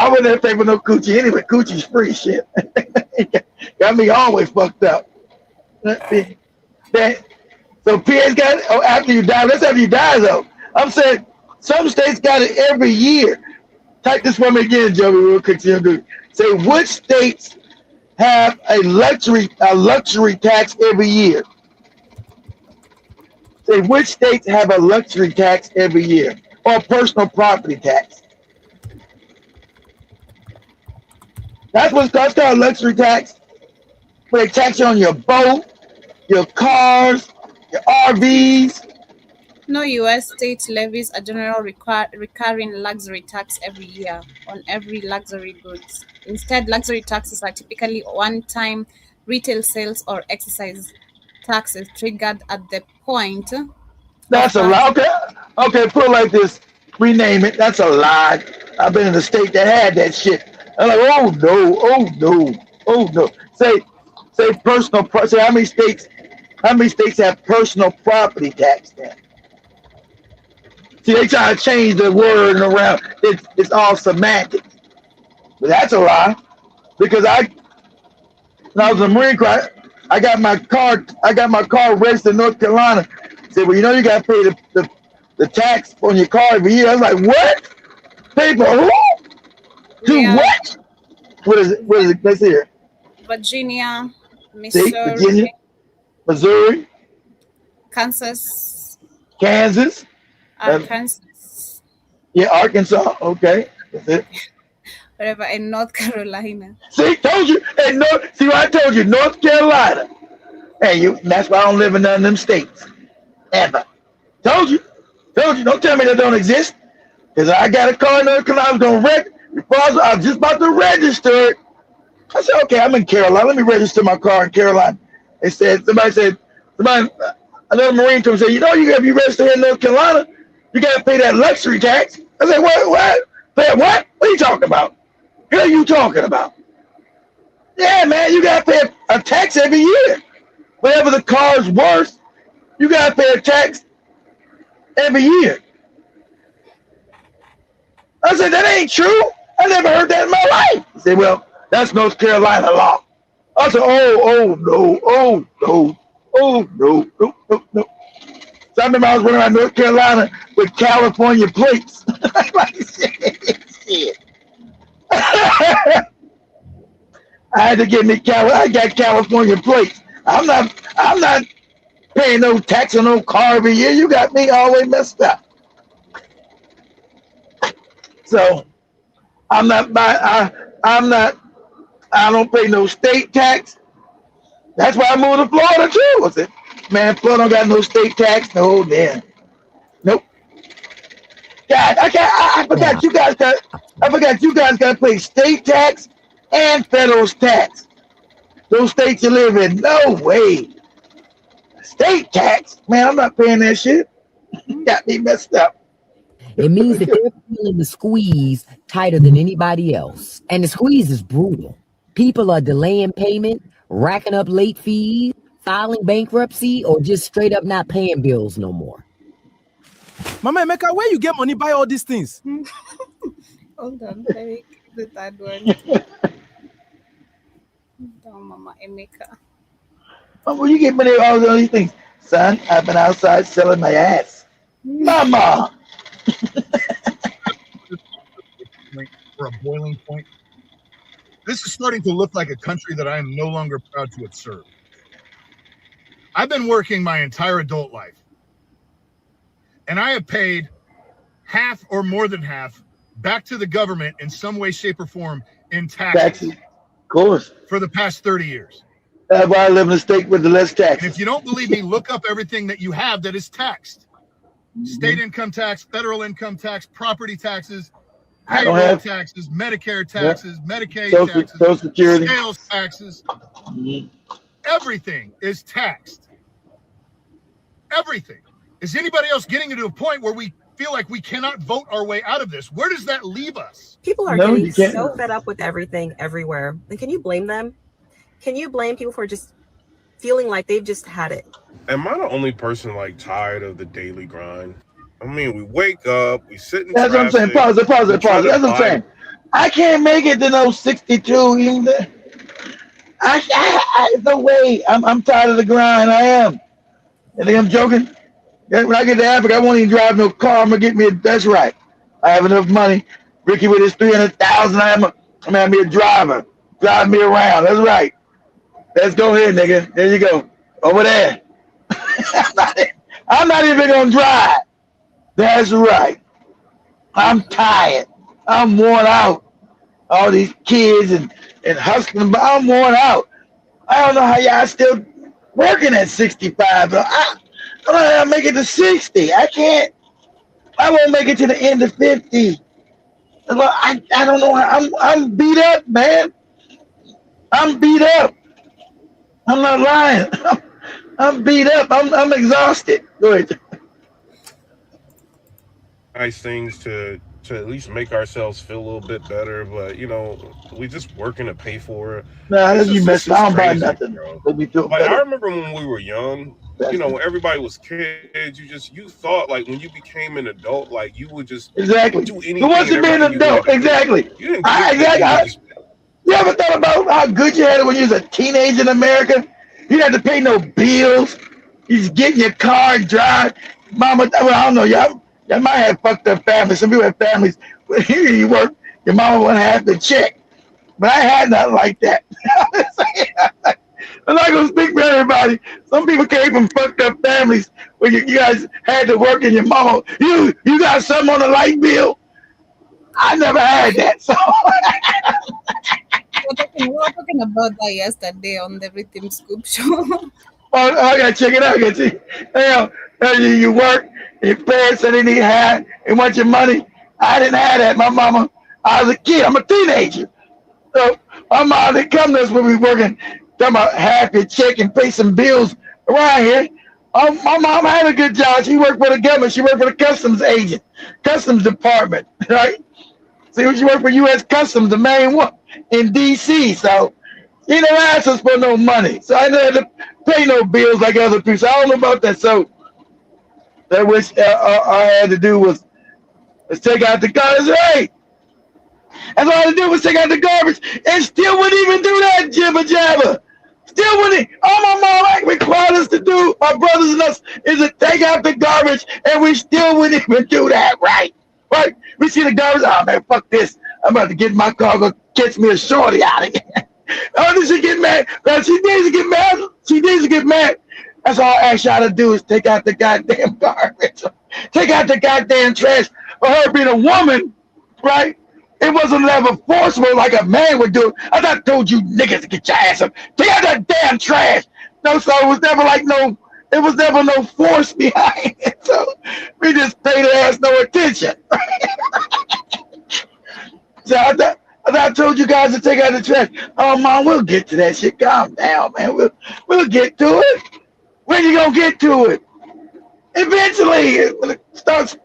[SPEAKER 3] wouldn't pay for no coochie anyway. Coochie's free shit. Got me always fucked up. So PA's got it. Oh, after you die. That's after you die, though. I'm saying some states got it every year. Type this for me again, Joey, real quick. So say which states have a luxury tax every year? Say which states have a luxury tax every year or personal property tax? That's what's called luxury tax. Where they tax you on your boat, your cars, your RVs.
[SPEAKER 2] No U.S. state levies a general recurring luxury tax every year on every luxury goods. Instead, luxury taxes are typically one-time retail sales or excise taxes triggered at the point.
[SPEAKER 3] That's a lie. Okay, put it like this. Rename it. That's a lie. I've been in a state that had that shit. I'm like, oh no. Say personal. Say how many states have personal property tax then? See, they try to change the word around. It's all semantics. But that's a lie. Because when I was in the Marine Corps, I got my car registered in North Carolina. Said, well, you got to pay the tax on your car every year. I was like, what? Pay for who? Do what? What is it? Let's hear.
[SPEAKER 2] Virginia,
[SPEAKER 3] See, Virginia, Missouri,
[SPEAKER 2] Kansas,
[SPEAKER 3] Arkansas. Yeah, Arkansas. Okay, that's it.
[SPEAKER 2] Whatever, and North Carolina.
[SPEAKER 3] See, told you. And see what I told you, North Carolina. Hey, that's why I don't live in none of them states. Ever. Told you. Don't tell me that don't exist. Because I got a car in North Carolina. I was going to I was just about to register it. I said, okay, I'm in Carolina. Let me register my car in Carolina. Somebody said, another Marine told me, you know, if you register in North Carolina, you got to pay that luxury tax. I said, what? Pay what? What are you talking about? What are you talking about? Yeah, man, you got to pay a tax every year. Whatever the car's worth, you got to pay a tax every year. I said, that ain't true. I never heard that in my life. He said, well, that's North Carolina law. I said, oh, no. So I remember I was running around North Carolina with California plates. Like, shit. I had to get me I got California plates. I'm not paying no tax on no car every year. You got me all the way messed up. So I don't pay no state tax. That's why I moved to Florida too. I said, man, Florida don't got no state tax. No, damn. Nope. God, I forgot you guys got to pay state tax and federal tax. Those states you live in, no way. State tax, man, I'm not paying that shit. Got me messed up.
[SPEAKER 16] It means that they're feeling the squeeze tighter than anybody else. And the squeeze is brutal. People are delaying payment, racking up late fees, filing bankruptcy, or just straight up not paying bills no more.
[SPEAKER 17] Mama Emeka, where you get money buy all these things?
[SPEAKER 2] Hold on, let me the third one. Down, Mama Emeka.
[SPEAKER 3] Where you get money all these things? Son, I've been outside selling my ass. Mama!
[SPEAKER 18] For a boiling point. This is starting to look like a country that I am no longer proud to have served. I've been working my entire adult life, and I have paid half or more than half back to the government in some way, shape, or form in taxes.
[SPEAKER 3] Of course.
[SPEAKER 18] For the past 30 years.
[SPEAKER 3] That's why I live in a state with the less tax.
[SPEAKER 18] And if you don't believe me, look up everything that you have that is taxed. State income tax, federal income tax, property taxes, payroll taxes, Medicare taxes, Medicaid taxes,
[SPEAKER 3] Social Security,
[SPEAKER 18] sales taxes. Everything is taxed. Everything. Is anybody else getting to a point where we feel like we cannot vote our way out of this? Where does that leave us?
[SPEAKER 19] People are getting so fed up with everything everywhere. And can you blame them? Can you blame people for just feeling like they've just had it?
[SPEAKER 20] Am I the only person like tired of the daily grind? I mean, we wake up, we sit in
[SPEAKER 3] That's
[SPEAKER 20] traffic.
[SPEAKER 3] what I'm saying. Pause it. That's what I'm saying. I can't make it to no 62 either. No way. I'm tired of the grind. I am. You think I'm joking? When I get to Africa, I won't even drive no car. I'm gonna get me that's right. I have enough money. Ricky with his 300,000, I'm gonna have me a driver. Drive me around. That's right. Let's go ahead, nigga. There you go. Over there. I'm not even gonna drive. That's right. I'm tired. I'm worn out. All these kids and hustling, but I'm worn out. I don't know how y'all still working at 65. But I don't know how to make it to 60. I can't. I won't make it to the end of 50. I don't know. I'm beat up, man. I'm beat up. I'm not lying. I'm beat up. I'm exhausted. Go ahead.
[SPEAKER 20] Nice things to at least make ourselves feel a little bit better, but you know, we just working to pay for it.
[SPEAKER 3] Nah, you messed up. I don't buy nothing.
[SPEAKER 20] I remember when we were young, you know, when everybody was kids, you thought like when you became an adult, like you would just do anything.
[SPEAKER 3] Who wants to be an adult? Exactly. You ever thought about how good you had it when you was a teenager in America? You didn't have to pay no bills. You just get in your car and drive. Mama, well, I don't know, y'all might have fucked up families. Some people have families where here you work, your mama wouldn't have to check. but I had nothing like that. I'm not gonna speak for everybody. Some people came from fucked up families where you guys had to work and your mama, you got something on the light bill. I never had that. So
[SPEAKER 2] we were talking about that yesterday on the Rhythm Scoop show.
[SPEAKER 3] I gotta check it out. You work, your parents said they need hat and want your money. I didn't have that. My mama, I was a kid, I'm a teenager. So my mom didn't come to us when we were working, talking about half your check and pay some bills around here. My mom had a good job. She worked for the government. She worked for the customs department, right? See, she worked for U.S. Customs, the main one in D.C. So he never asked us for no money. So I never had to pay no bills like other people. So I don't know about that. So that which I had to do was let's take out the garbage. Hey, that's all I had to do was take out the garbage, and still wouldn't even do that jibber jabber. Still wouldn't. All my mom required us to do, my brothers and us, is to take out the garbage, and we still wouldn't even do that. Right? We see the garbage. Oh man, fuck this! I'm about to get in my car, go catch me a shorty out of here. Oh, did she get mad? She needs to get mad. She needs to get mad. That's all I ask y'all to do is take out the goddamn garbage. Take out the goddamn trash. For her being a woman, right? It wasn't ever forceful like a man would do. I thought told you niggas to get your ass up. Take out that damn trash. No, so it was never like no, it was never no force behind it. So we just paid her ass no attention. So I told you guys to take out the trash. Oh, Mom, we'll get to that shit. Calm down, man. We'll get to it. When you gonna get to it? Eventually, when it starts.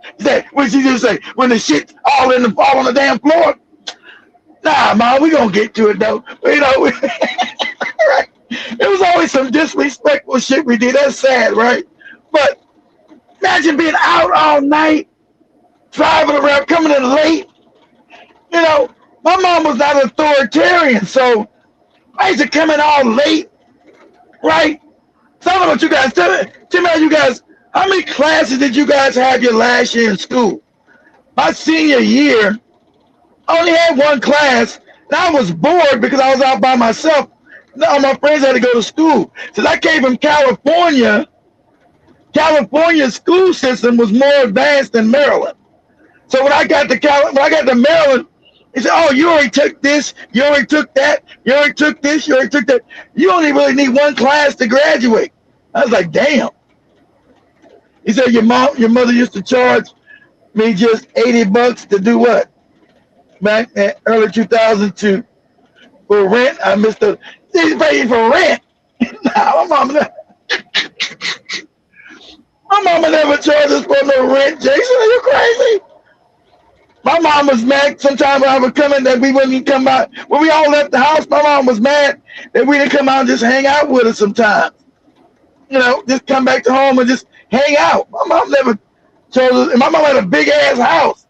[SPEAKER 3] What she just say? When the shit all on the damn floor. Nah, Mom, we gonna get to it though. You know, right? It was always some disrespectful shit we did. That's sad, right? But imagine being out all night, driving around, coming in late. You know, my mom was not authoritarian, so I used to come in all late, right? So I don't know what you guys tell me, you guys, how many classes did you guys have your last year in school? My senior year, I only had one class, and I was bored because I was out by myself. All my friends had to go to school. Since I came from California's school system was more advanced than Maryland. So when I got to Maryland, he said, oh, you already took this, you already took that, you already took this, you already took that. You only really need one class to graduate. I was like, damn. He said, your mother used to charge me just $80 to do what? Back in early 2002. For rent, I missed she's paying for rent. Nah, my mama never charged us for no rent, Jason. Are you crazy? My mom was mad sometimes when I would come in that we wouldn't come out. When we all left the house, my mom was mad that we didn't come out and just hang out with her sometimes. You know, just come back to home and just hang out. My mom never chose us. And my mom had a big ass house.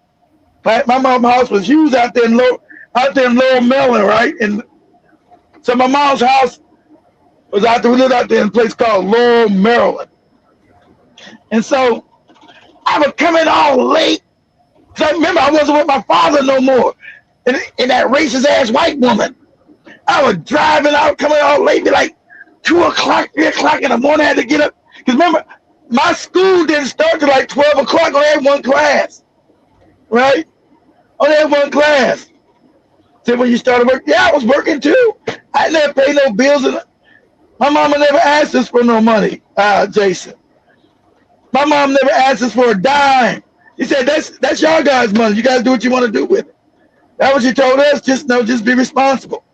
[SPEAKER 3] Right? My mom's house was huge out there in Lower Maryland, right? And so my mom's house was out there. We lived out there in a place called Lower Maryland. And so I would come in all late. So remember, I wasn't with my father no more. And that racist ass white woman. I was driving out, coming out late, be like 2 o'clock, 3 o'clock in the morning. I had to get up. Because remember, my school didn't start till like 12 o'clock. I only had one class. Right? Only had one class. So when you started work, yeah, I was working too. I never paid no bills. And my mama never asked us for no money, Jason. My mom never asked us for a dime. He said, that's y'all guys' money. You guys do what you want to do with it. That's what she told us. Just be responsible.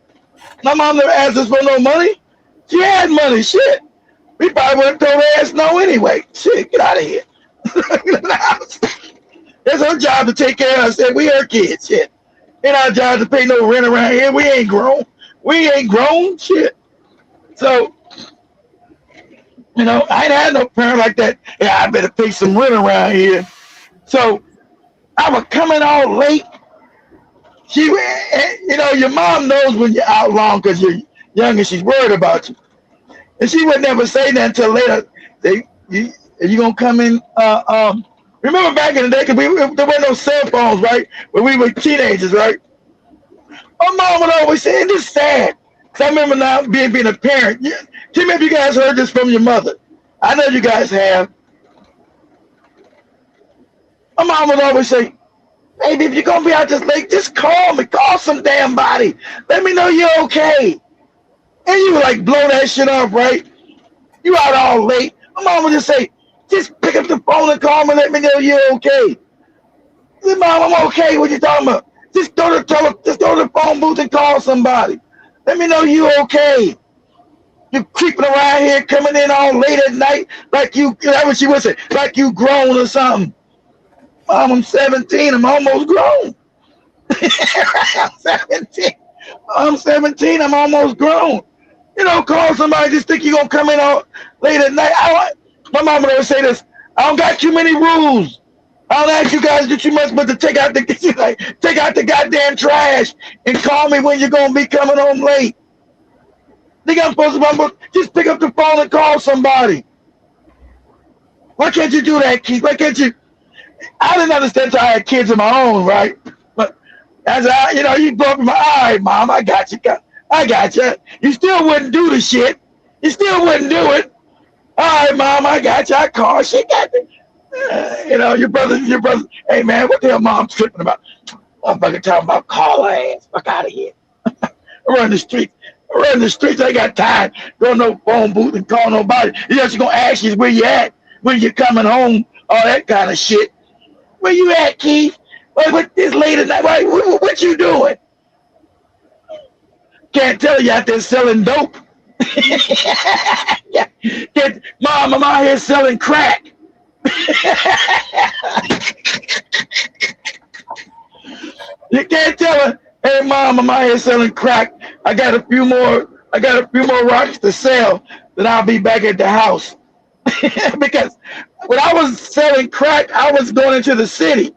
[SPEAKER 3] My mom never asked us for no money. She had money. Shit. We probably would have told her ass no anyway. Shit, get out of here. It's her job to take care of us. We her kids. Shit. Ain't our job to pay no rent around here. We ain't grown. We ain't grown. Shit. So, you know, I ain't had no parent like that. Yeah, I better pay some rent around here. So I was coming all late. You know, your mom knows when you're out long because you're young and she's worried about you. And she would never say that until later. You gonna come in? Remember back in the day, because there were no cell phones, right? When we were teenagers, right? My mom would always say, and it's sad. Cause I remember now being a parent. Tell me if you guys heard this from your mother. I know you guys have. My mom would always say, baby, if you're going to be out this late, just call me. Call some damn body. Let me know you're okay. And you would like blow that shit off, right? You out all late. My mom would just say, just pick up the phone and call me. Let me know you're okay. I said, Mom, I'm okay. What you talking about? Just go to the phone booth and call somebody. Let me know you're okay. You're creeping around here, coming in all late at night like that's what she would say, like you grown or something. Mom, I'm 17. I'm almost grown. I'm 17. I'm 17. I'm almost grown. You know, call somebody. Just think you're going to come in all late at night. My mom would always say this. I don't got too many rules. I don't ask you guys to do too much but to take out the goddamn trash and call me when you're going to be coming home late. Think I'm supposed to just pick up the phone and call somebody. Why can't you do that, Keith? Why can't you? I didn't understand until I had kids of my own, right? But as you broke my eye, Mom, I got you. I got you. You still wouldn't do the shit. You still wouldn't do it. All right, Mom, I got you. I called. She got me. Your brother. Hey, man, what the hell Mom's tripping about? I'm fucking talking about call her ass. Fuck out of here. I run the streets. I got time. Go to no phone booth and call nobody. You're just going to ask you where you at, when you're coming home, all that kind of shit. Where you at, Keith? What this late at night? What you doing? Can't tell you out there selling dope. Mom, I'm out here selling crack. You can't tell her, hey Mom, I'm out here selling crack. I got a few more rocks to sell, then I'll be back at the house. Because when I was selling crack, I was going into the city.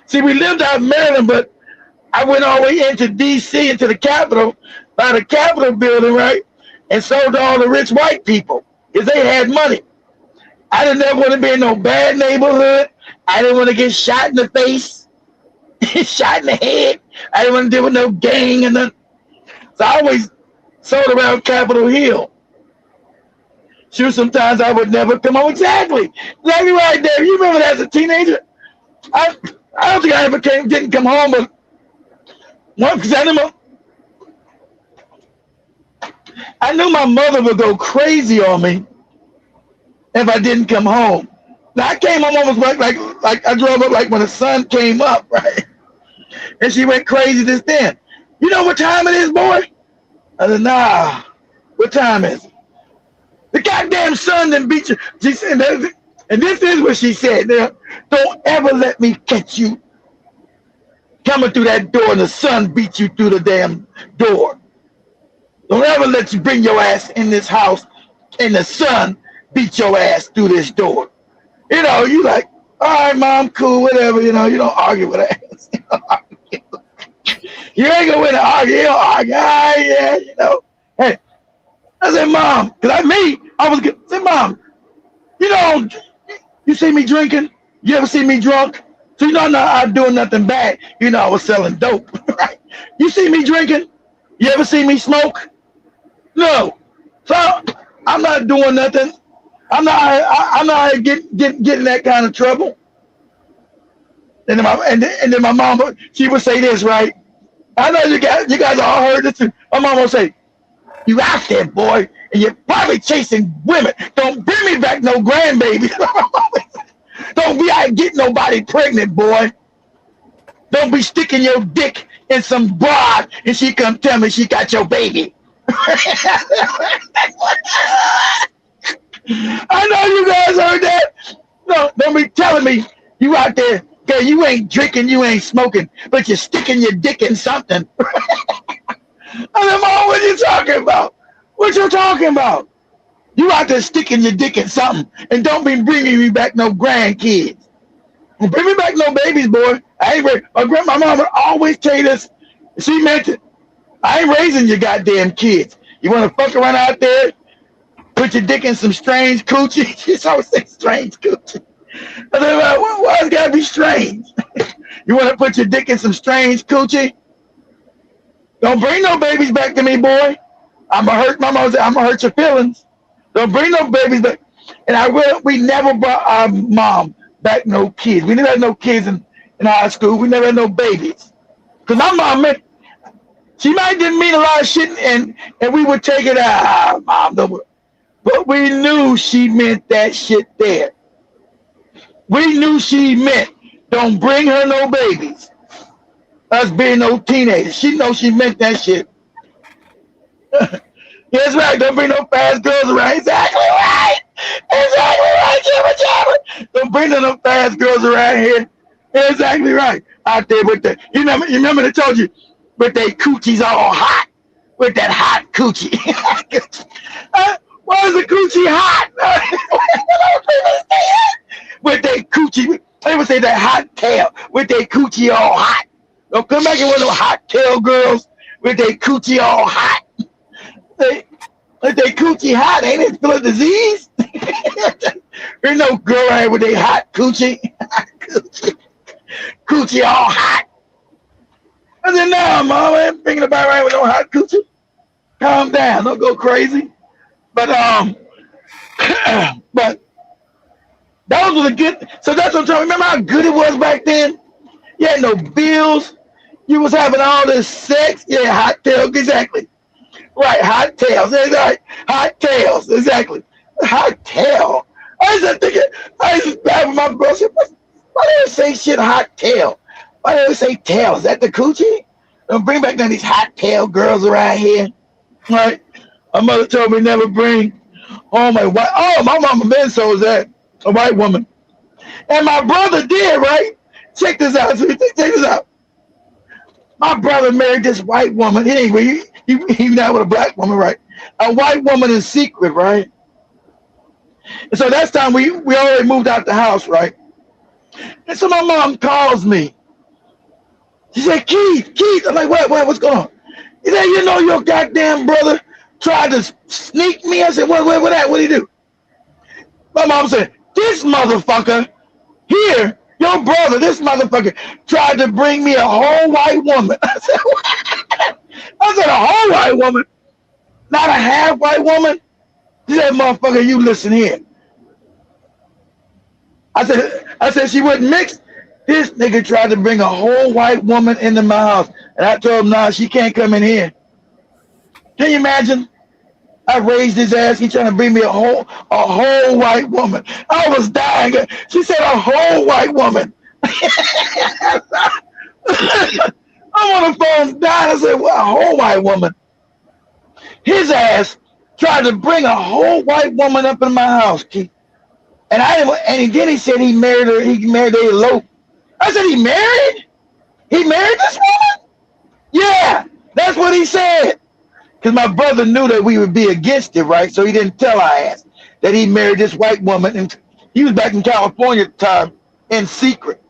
[SPEAKER 3] See, we lived out in Maryland, but I went all the way into D.C., into the Capitol, by the Capitol building, right? And sold to all the rich white people because they had money. I didn't ever want to be in no bad neighborhood. I didn't want to get shot in the face, shot in the head. I didn't want to deal with no gang and nothing. So I always sold around Capitol Hill. Sure, sometimes I would never come home. Exactly right there. You remember that as a teenager? I don't think I ever didn't come home, but one, because I knew my mother would go crazy on me if I didn't come home. Now I came home almost like I drove up like when the sun came up, right? And she went crazy just then. You know what time it is, boy? I said, nah. What time is it? The goddamn sun done beat you. She said, and this is what she said. Don't ever let me catch you coming through that door and the sun beat you through the damn door. Don't ever let you bring your ass in this house and the sun beat your ass through this door. You like, all right, Mom, cool, whatever. You don't argue with ass. You ain't gonna win an argue. You don't argue. Yeah. Hey, I said, Mom, because I was good. I said, Mom, you see me drinking? You ever see me drunk? So I'm not out doing nothing bad. I was selling dope, right? You see me drinking? You ever see me smoke? No. So I'm not doing nothing. I'm not getting that kind of trouble. And then my mom, she would say this, right? I know you guys all heard this too. My mom would say, you out there, boy, and you're probably chasing women. Don't bring me back no grandbaby. Don't be out getting nobody pregnant, boy. Don't be sticking your dick in some broad and she come tell me she got your baby. I know you guys heard that. No, don't be telling me you out there, okay, you ain't drinking, you ain't smoking, but you're sticking your dick in something. I said, Mom, what are you talking about? What you talking about? You out there sticking your dick in something, and don't be bringing me back no grandkids. Don't bring me back no babies, boy. I ain't my mom would always tell you this. She meant it. I ain't raising your goddamn kids. You want to fuck around out there, put your dick in some strange coochie? She's always saying strange coochie. I said, why it's gotta be strange? You want to put your dick in some strange coochie? Don't bring no babies back to me, boy. I'm gonna hurt my mom. I'm gonna hurt your feelings. Don't bring no babies back. And we never brought our mom back no kids. We never had no kids in high school. We never had no babies. Because my mom she might didn't mean a lot of shit, and we would take it out. Mom, but we knew she meant that shit there. We knew she meant don't bring her no babies. Us being no teenagers. She knows she meant that shit. That's right. Don't bring no fast girls around. Exactly right. Exactly right, Jabba. Don't bring no fast girls around here. Exactly right. Out there with the, you remember they told you, with their coochies all hot. With that hot coochie. Why is the coochie hot? With their coochie, they would say that hot tail. With their coochie all hot. Don't come back and with no hot tail girls with their coochie all hot. With their coochie hot, ain't it full of disease? There's no girl out here with their hot coochie. Coochie all hot. I said, no, Mom, I ain't thinking about right with no hot coochie. Calm down, don't go crazy. But but those were the good. So that's what I'm talking. Remember how good it was back then? You had no bills. You was having all this sex. Yeah, hot tails, exactly. Right, hot tails. Right, hot tails, exactly. Hot tail. I was bad with my brother. Why do they say shit hot tail? Why do they say tail? Is that the coochie? Don't bring back none of these hot tail girls around here. Right? My mother told me never bring home a white. Oh, my mama been so was that a white woman. And my brother did, right? Check this out. Check this out. My brother married this white woman. Anyway, he not with a black woman, right? A white woman in secret, right? And so that's time we already moved out the house, right? And so my mom calls me. She said, Keith. I'm like, what's going on? He said, you know your goddamn brother tried to sneak me. I said, what did he do? My mom said, this motherfucker here, your brother, this motherfucker tried to bring me a whole white woman. I said, what? I said, a whole white woman? Not a half white woman? She said, motherfucker, you listen here. I said, she wouldn't mix. This nigga tried to bring a whole white woman into my house. And I told him, nah, she can't come in here. Can you imagine? I raised his ass. He trying to bring me a whole white woman. I was dying. She said a whole white woman. I'm on the phone dying. I said, well, a whole white woman. His ass tried to bring a whole white woman up in my house, Keith. And then he said he married her. He married her eloped. I said, he married? He married this woman? Yeah, that's what he said. Because my brother knew that we would be against it, right? So he didn't tell our ass that he married this white woman. And he was back in California at the time in secret.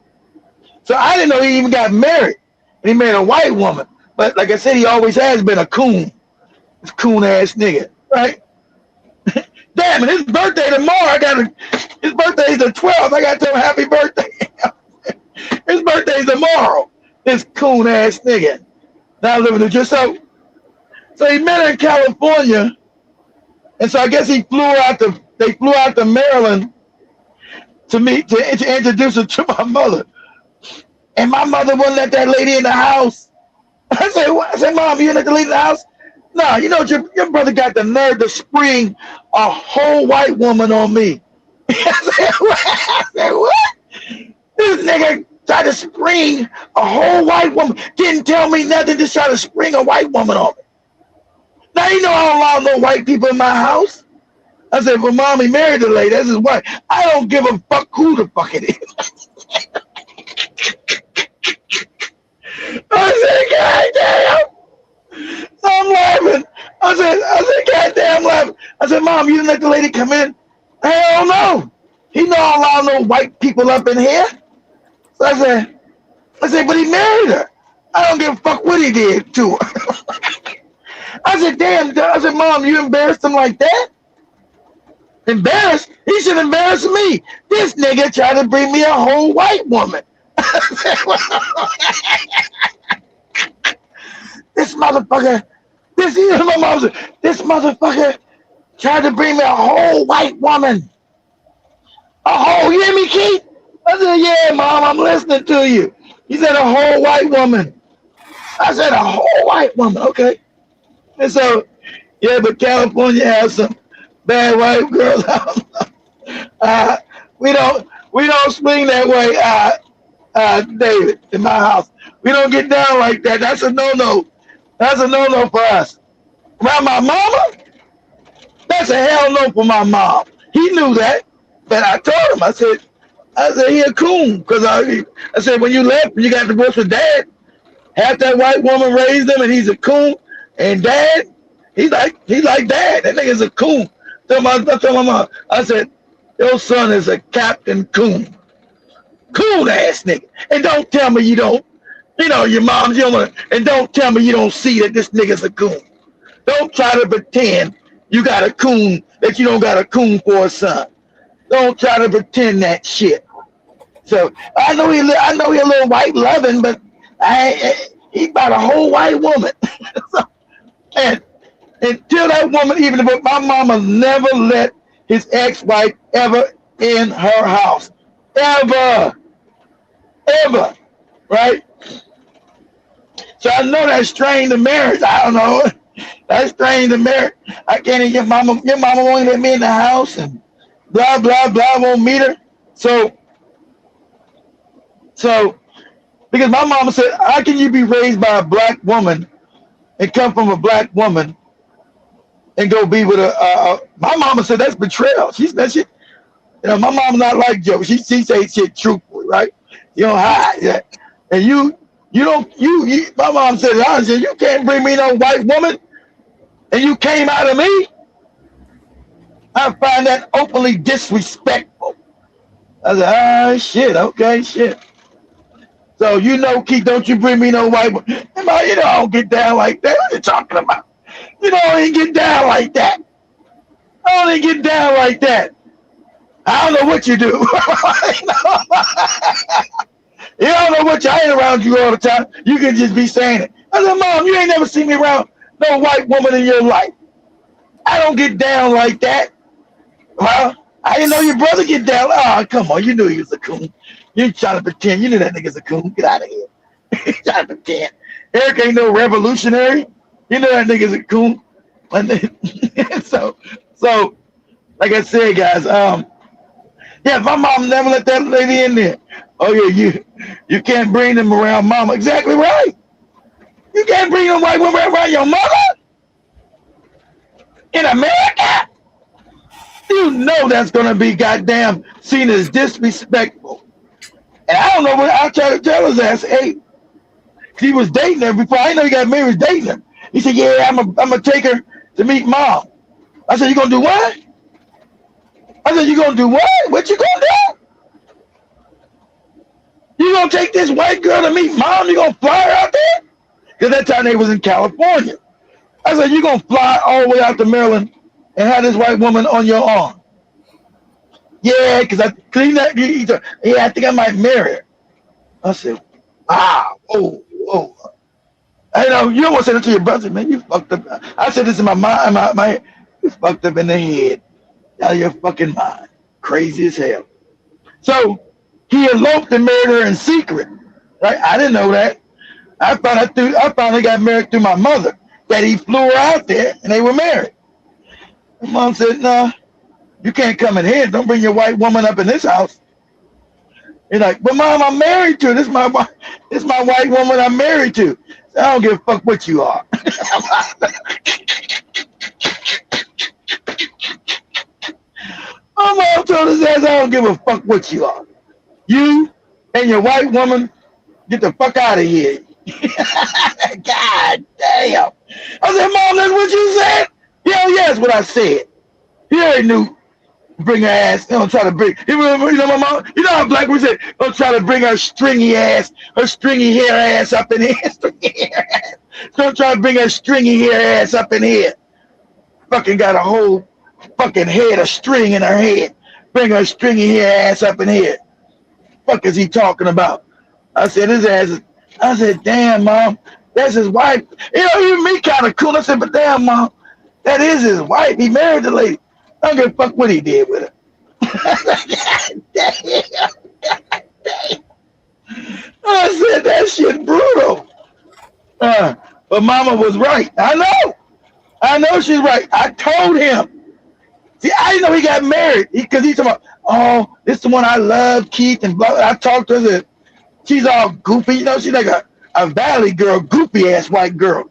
[SPEAKER 3] So I didn't know he even got married. And he married a white woman. But like I said, he always has been a coon. This coon-ass nigga, right? Damn it, his birthday tomorrow. His birthday's the 12th. I got to tell him happy birthday. His birthday's tomorrow. This coon-ass nigga. Now living in just so he met her in California, and so I guess they flew out to Maryland to introduce her to my mother. And my mother wouldn't let that lady in the house. I said, Mom, you didn't let the lady in the house? No, you know your brother got the nerve to spring a whole white woman on me. I said, what? This nigga tried to spring a whole white woman. Didn't tell me nothing, just tried to spring a white woman on me. Now you know I don't allow no white people in my house. I said, well, Mommy married the lady. That's his wife. I don't give a fuck who the fuck it is. I said, goddamn. I'm laughing. I said, goddamn laughing. I said, Mom, you didn't let the lady come in? Hell no. He don't allow no white people up in here. So I said, but he married her. I don't give a fuck what he did to her. I said, damn. I said, Mom, you embarrassed him like that? Embarrassed? He should embarrass me. This nigga tried to bring me a whole white woman. This this motherfucker, this motherfucker tried to bring me a whole white woman. A whole, you hear me, Keith? I said, yeah, Mom, I'm listening to you. He said, a whole white woman. I said, a whole white woman, okay. And so, yeah, but California has some bad white girls. We don't swing that way, David, in my house. We don't get down like that. That's a no-no. That's a no-no for us. Around my mama, that's a hell no for my mom. He knew that, but I told him, I said, he a coon. Because I said, when you left, you got divorced with Dad, half that white woman raised him, and he's a coon. And Dad, he's like Dad. That nigga's a coon. I told my mom, I said, your son is a Captain Coon. Coon ass nigga. And don't tell me you don't, your mom's, and don't tell me you don't see that this nigga's a coon. Don't try to pretend you got a coon that you don't got a coon for a son. Don't try to pretend that shit. So I know he a little white loving, but he about a whole white woman. And until that woman, even if my mama never let his ex-wife ever in her house. Ever. Right? So I know that strained the marriage. I don't know. That strained the marriage. I can't even your mama won't let me in the house and blah, blah, blah, won't meet her. So because my mama said, how can you be raised by a black woman and come from a black woman and go be with my mama said that's betrayal. She said shit. My mama not like Joe. She say shit truthfully, right? You don't hide that. And you my mom said, honestly, you can't bring me no white woman and you came out of me. I find that openly disrespectful. I said, shit, okay, shit. So Keith, don't you bring me no white woman. I don't get down like that. What are you talking about? I don't get down like that. I don't get down like that. I don't know what you do. You don't know what I ain't around you all the time. You can just be saying it. I said, Mom, you ain't never seen me around no white woman in your life. I don't get down like that. Well, I didn't know your brother get down. Oh, come on. You knew he was a coon. You trying to pretend. You knew that nigga's a coon. Get out of here. Trying to pretend. Eric ain't no revolutionary. You know that nigga's a coon. So, like I said, guys, yeah, my mom never let that lady in there. Oh yeah, you can't bring them around mama. Exactly right. You can't bring a white woman around your mother in America. You know that's gonna be goddamn seen as disrespectful. And I don't know what I tried to tell his ass. Hey, he was dating her before. I know he got married. He was dating her. He said, "Yeah, I'm gonna take her to meet mom." I said, "You gonna do what?" I said, "You gonna do what? What you gonna do? You gonna take this white girl to meet mom? You gonna fly her out there?" Because that time they was in California. I said, "You gonna fly all the way out to Maryland and have this white woman on your arm?" Yeah, because I think I might marry her. I said, "Wow, oh. I know you don't want to say that to your brother, man. You fucked up." I said this in my mind, my you fucked up in the head. Out of your fucking mind. Crazy as hell. So he eloped and married her in secret. Right? I didn't know that. I finally got married through my mother. That he flew her out there and they were married. And Mom said, "No, you can't come in here. Don't bring your white woman up in this house." He's like, "But Mom, I'm married to her. This is my white woman I'm married to. So I don't give a fuck what you are." My mom told his ass, "I don't give a fuck what you are. You and your white woman, get the fuck out of here." God damn. I said, "Mom, that's what you said?" "Yeah, that's what I said." He already knew. Bring her ass. Don't try to bring. My mom. You know how black we say, don't try to bring her stringy hair ass up in here. Don't try to bring her stringy hair ass up in here. Fucking got a whole fucking head of string in her head. Bring her stringy hair ass up in here. Fuck is he talking about? I said, his ass is, I said, "Damn, Mom, That's his wife. Even me kind of cool. I said, but damn, Mom, that is his wife. He married the lady. I don't give a fuck what he did with her. I said, that shit brutal. But Mama was right. I know she's right. I told him. See, I didn't know he got married because he's talking about, oh, this is the one I love, Keith, and blah. I talked to her. She's all goofy. She's like a valley girl, goofy ass white girl.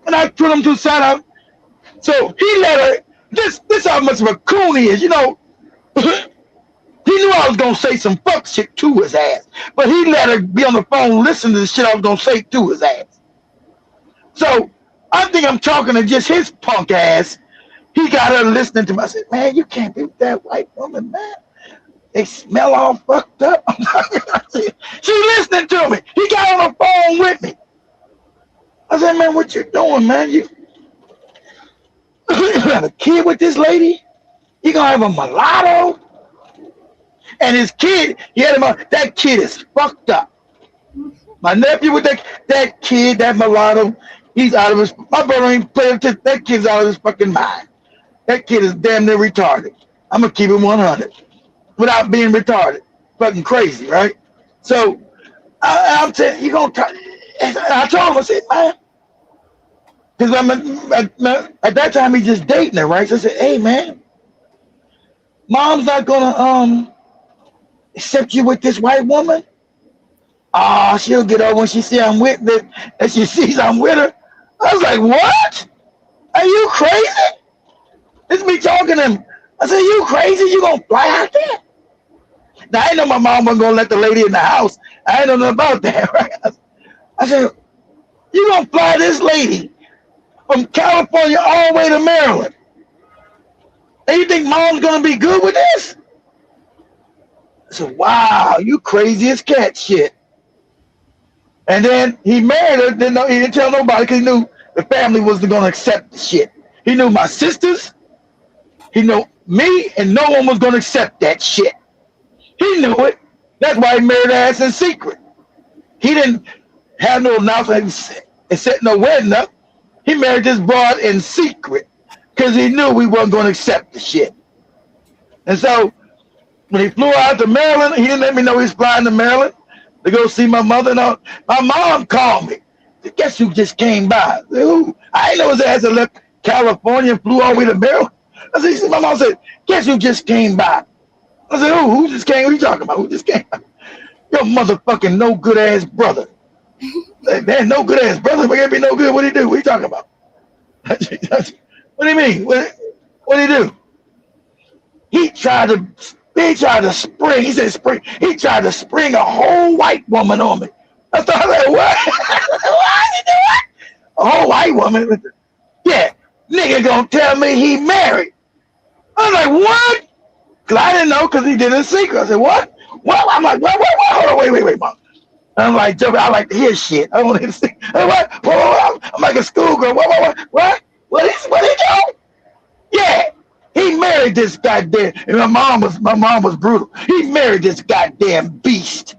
[SPEAKER 3] And I put him to the side out. So he let her, this how much of a coon he is, He knew I was going to say some fuck shit to his ass. But he let her be on the phone listening to the shit I was going to say to his ass. So I think I'm talking to just his punk ass. He got her listening to me. I said, man, you can't be with that white woman, man. They smell all fucked up. She listening to me. He got on the phone with me. I said, man, what you doing, man? You have a kid with this lady? You gonna have a mulatto? And his kid, he had him on, that kid is fucked up. My nephew with that kid, that mulatto, he's out of his, my brother ain't playing, that kid's out of his fucking mind. That kid is damn near retarded. I'm gonna keep him 100 without being retarded. Fucking crazy, right? So I'm saying, you gonna try, I told him, I said, man, because at that time he's just dating her, right? So I said, hey man, Mom's not gonna accept you with this white woman. Oh, she'll get over when she see I'm with it, and she sees I'm with her. I was like, what? Are you crazy? This me talking to him. I said, you crazy? You gonna fly out there? Now I know my mom wasn't gonna let the lady in the house. I didn't know nothing about that, right? I said, you gonna fly this lady from California all the way to Maryland? And you think Mom's gonna be good with this? I said, wow, you crazy as cat shit. And then he married her, he didn't tell nobody because he knew the family wasn't gonna accept the shit. He knew my sisters, he knew me, and no one was gonna accept that shit. He knew it. That's why he married her ass in secret. He didn't have no announcement and set no wedding up. He married this broad in secret because he knew we wasn't going to accept the shit. And so when he flew out to Maryland, he didn't let me know he was flying to Maryland to go see my mother. No, my mom called me. Said, guess who just came by? I said, who? I didn't know his ass had left California and flew all the way to Maryland. I said, my mom said, guess who just came by? I said, who just came? What are you talking about? Who just came by? Your motherfucking no good ass brother. Man, no good ass brother. We can't be no good. What do you do? What are you talking about? What do you mean? What do you do? He tried to spring. He said spring. He tried to spring a whole white woman on me. I thought, like, what? What? A whole white woman? Yeah, nigga gonna tell me he married. I was like, what? Because I didn't know because he did it in secret. I said, what? What? I'm like, what? Hold on, wait, Mom. I'm like, I like to hear shit. I don't want to see. What? I'm like a schoolgirl. What? What is he doing? Yeah, he married this goddamn. And my mom was brutal. He married this goddamn beast.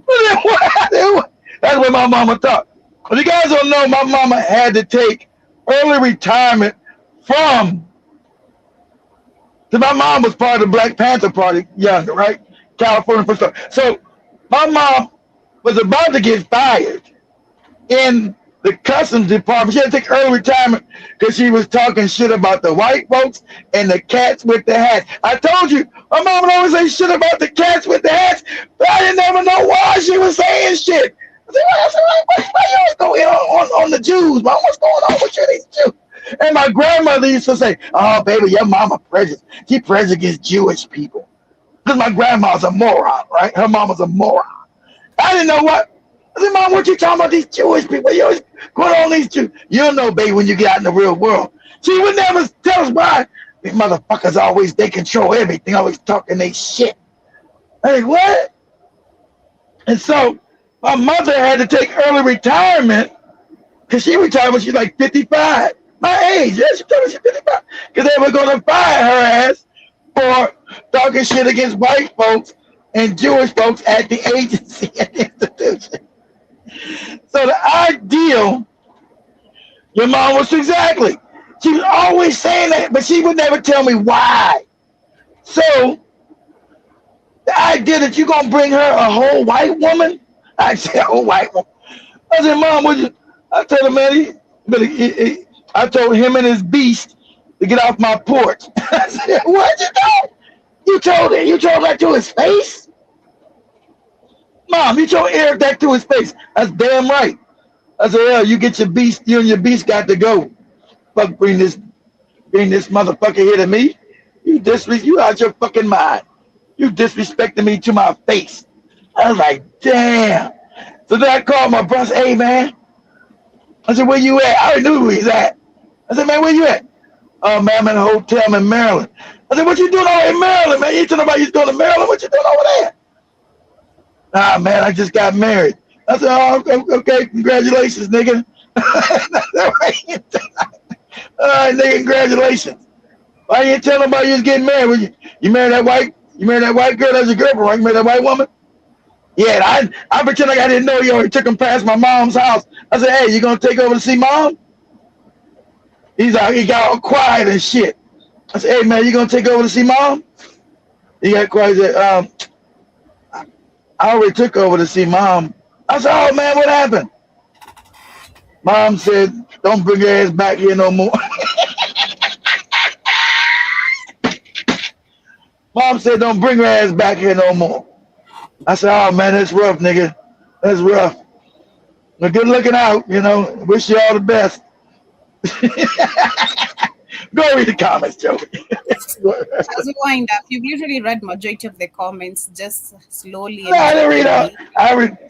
[SPEAKER 3] That's what my mama thought. But you guys don't know, my mama had to take early retirement from. Because my mom was part of the Black Panther Party, younger, right? California first start. So my mom was about to get fired in the customs department. She had to take early retirement because she was talking shit about the white folks and the cats with the hats. I told you, my mom would always say shit about the cats with the hats, but I didn't never know why she was saying shit. I said, why you always go in on the Jews, Mom? What's going on with you, these Jews? And my grandmother used to say, oh, baby, your mama prejudiced. She prejudiced against Jewish people. Because my grandma's a moron, right? Her mama's a moron. I didn't know what. I said, Mom, what you talking about these Jewish people? You always going on these Jews. You'll know, baby, when you get out in the real world. She would never tell us why. These motherfuckers always, they control everything, always talking they shit. I like, what? And so my mother had to take early retirement because she retired when she was like 55. My age, yeah, she told me she's 55. Because they were going to fire her ass for talking shit against white folks and Jewish folks at the agency and the institution. So the ideal Your mom was exactly. She was always saying that, but she would never tell me why. So the idea that you're gonna bring her a whole white woman, I said a whole white woman. I said, Mom, would you? I told him, man, I told him and his beast to get off my porch. I said, what'd you do? You told that to his face? Mom, you told Eric that to his face. That's damn right. I said, yeah, you get your beast, you and your beast got to go. Fuck, bring this motherfucker here to me. You out your fucking mind. You disrespecting me to my face. I was like, damn. So then I called my brother, hey man. I said, where you at? I already knew where he's at. I said, man, where you at? Oh man, I'm in a hotel in Maryland. I said, what you doing over in Maryland, man? You ain't talking about you going to Maryland. What you doing over there? Ah, man, I just got married. I said, oh, okay, congratulations, nigga. All right, nigga, congratulations. Why you ain't tell nobody you was getting married? You married that white girl as your girlfriend, right? You married that white woman? Yeah, I pretend like I didn't know you already took him past my mom's house. I said, hey, you gonna take over to see mom? He got all quiet and shit. I said, hey man, you gonna take over to see mom? He got quiet. He said, I already took over to see mom. I said, oh man, what happened? Mom said, don't bring your ass back here no more. Mom said, don't bring her ass back here no more. I said, oh man, that's rough, nigga. That's rough. But good looking out, you know. Wish you all the best. Go read the comments, Joey.
[SPEAKER 2] As we wind up, you've usually read majority of the comments just slowly.
[SPEAKER 3] No, I didn't read out.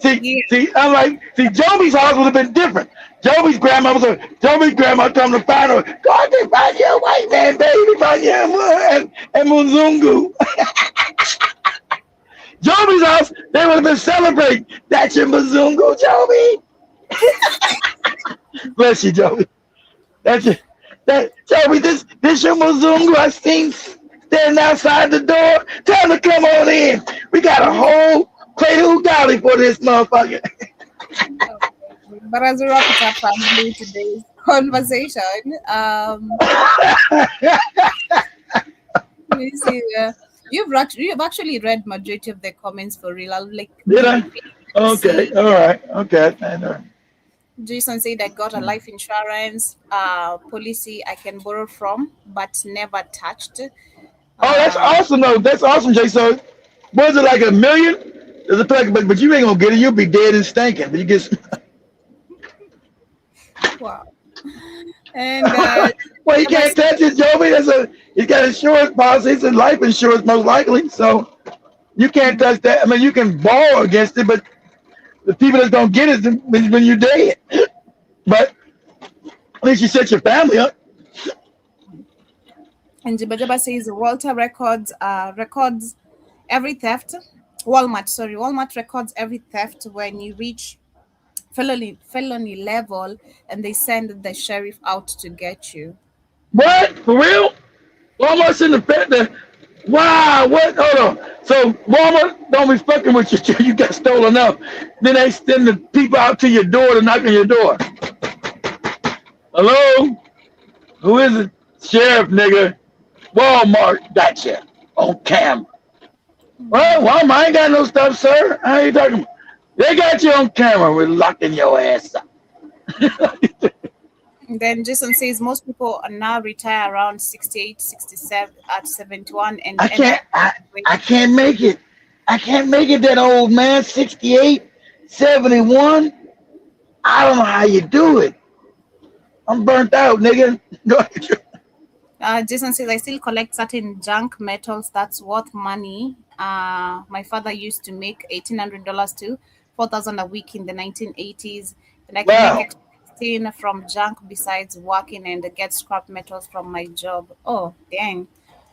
[SPEAKER 3] See, I'm like, Joey's house would have been different. Joey's grandma come to find her. God, they find you a white man, baby. They find you and Muzungu. Joey's house, they would have been celebrating. That's your Muzungu, Joey. Bless you, Joey. That's it. Joey, this your Muzungu I seen standing outside the door. Tell him to come on in. We got a whole plate of ugali for this motherfucker.
[SPEAKER 2] But as we wrap it up, family, today's conversation, let me see. You've actually read majority of the comments for real. Like,
[SPEAKER 3] did I? Okay, all right, okay.
[SPEAKER 2] Jason said, I got a life insurance policy I can borrow from, but never touched.
[SPEAKER 3] Oh, that's awesome, though. That's awesome, Jay. So, was it like $1 million? But you ain't gonna get it. You'll be dead and stinking. But you get.
[SPEAKER 2] Wow. And
[SPEAKER 3] well, you can't touch it, Joey. He's got insurance policy. It's a life insurance, most likely. So you can't touch that. I mean, you can borrow against it, but the people that's gonna get it when you're dead. But at least you set your family up.
[SPEAKER 2] And Jibajaba says Walter records every theft. Walmart records every theft when you reach felony level, and they send the sheriff out to get you.
[SPEAKER 3] What? For real? Walmart's in the wow, what? Hold on. So Walmart don't be fucking with you till you got stolen up. Then they send the people out to your door to knock on your door. Hello? Who is it? Sheriff, nigga. Walmart got you on camera. Well, Walmart ain't got no stuff, sir. How you talking about? They got you on camera. We're locking your ass up.
[SPEAKER 2] Then Jason says most people are now retire around 68, 67, at 71. And
[SPEAKER 3] I can't make it. I can't make it that old, man. 68, 71. I don't know how you do it. I'm burnt out, nigga.
[SPEAKER 2] Jason says, I still collect certain junk metals that's worth money. My father used to make $1,800 to $4,000 a week in the 1980s. And I can make $16 from junk besides working and get scrap metals from my job. Oh, dang.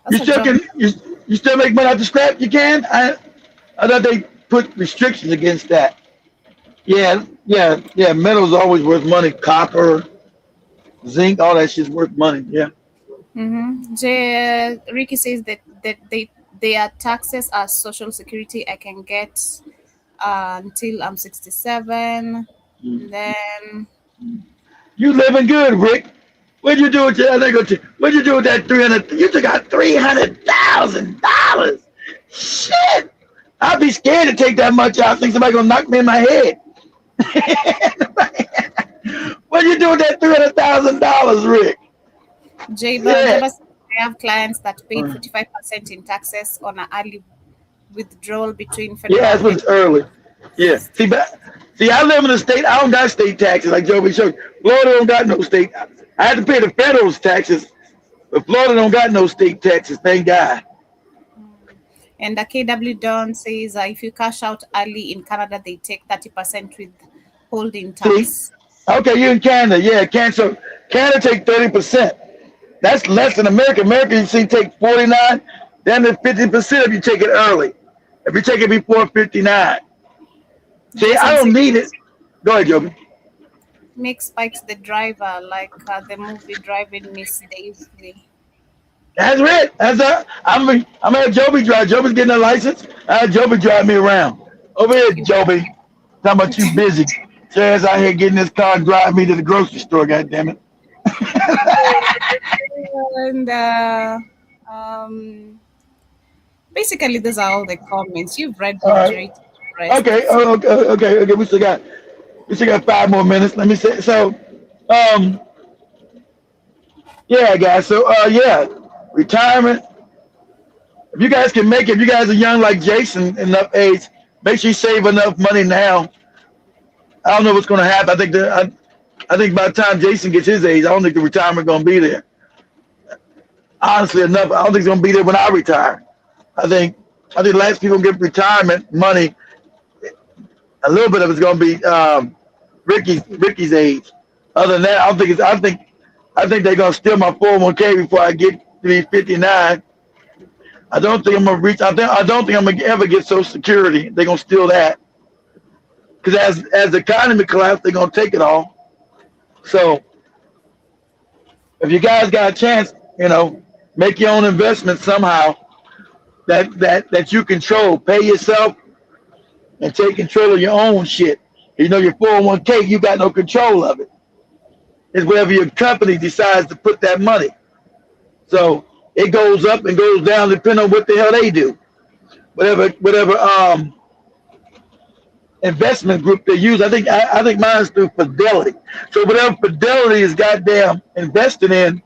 [SPEAKER 3] You still make money out of scrap? You can? I thought they put restrictions against that. Yeah. Metal's always worth money. Copper, zinc, all that shit's worth money. Yeah.
[SPEAKER 2] Mm-hmm. Ricky says that their taxes are Social Security. I can get until I'm 67. Then
[SPEAKER 3] You living good, Rick. What'd you do with that? What'd you do with that 300? You took out $300,000. Shit. I'd be scared to take that much out. I think somebody gonna knock me in my head. What'd you do with that $300,000, Rick?
[SPEAKER 2] I have clients that paid 45% in taxes on an early withdrawal between federal.
[SPEAKER 3] Yeah, that's when it's early. Yeah. See, I live in a state. I don't got state taxes like Joby showed. Florida don't got no state. I had to pay the federal taxes, but Florida don't got no state taxes. Thank God.
[SPEAKER 2] And the KW Don says if you cash out early in Canada, they take 30% withholding tax.
[SPEAKER 3] See? Okay, you in Canada. Yeah, Canada take 30%. That's less than America. America, you see, take 49. Then the 50% if you take it early. If you take it before 59. See, I don't need it. Go ahead, Joby.
[SPEAKER 2] Nick Spikes the driver, like the movie Driving Miss Daisy.
[SPEAKER 3] That's it. I'm gonna have Joby drive. Joby's getting a license. I have Joby drive me around. Over here, Joby. Talking about you busy. Chaz out here getting this car and drive me to the grocery store. God damn it.
[SPEAKER 2] And basically, those are all the comments you've read.
[SPEAKER 3] Right. Okay. We still got 5 more minutes. Let me say so. Yeah, guys. So retirement. If you guys can make it, if you guys are young like Jason, enough age, make sure you save enough money now. I don't know what's going to happen. I think by the time Jason gets his age, I don't think the retirement going to be there. Honestly enough, I don't think it's going to be there when I retire. I think last people get retirement money. A little bit of it's going to be Ricky's age. Other than that, I think they're going to steal my 401k before I get to be 59. I don't think I'm going to reach. I don't think I'm going to ever get Social Security. They're going to steal that. Because as the economy collapses, they're going to take it all. So if you guys got a chance, make your own investment somehow that you control. Pay yourself and take control of your own shit. Your 401k, you got no control of it. It's wherever your company decides to put that money. So it goes up and goes down depending on what the hell they do. Whatever investment group they use. I think mine is through Fidelity. So whatever Fidelity is goddamn invested in,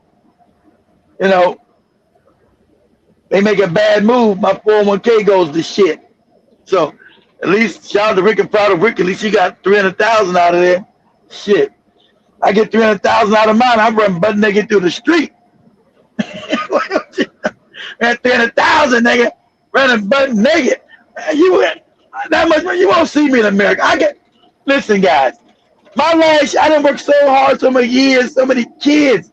[SPEAKER 3] they make a bad move, my 401k goes to shit. So at least shout out to Rick and proud of Rick. At least he got 300,000 out of there. Shit, I get 300,000 out of mine. I run butt naked through the street. Man, 300,000, nigga, running butt naked. That much money, you won't see me in America. Listen, guys. My life, I done worked so hard, so many years, so many kids.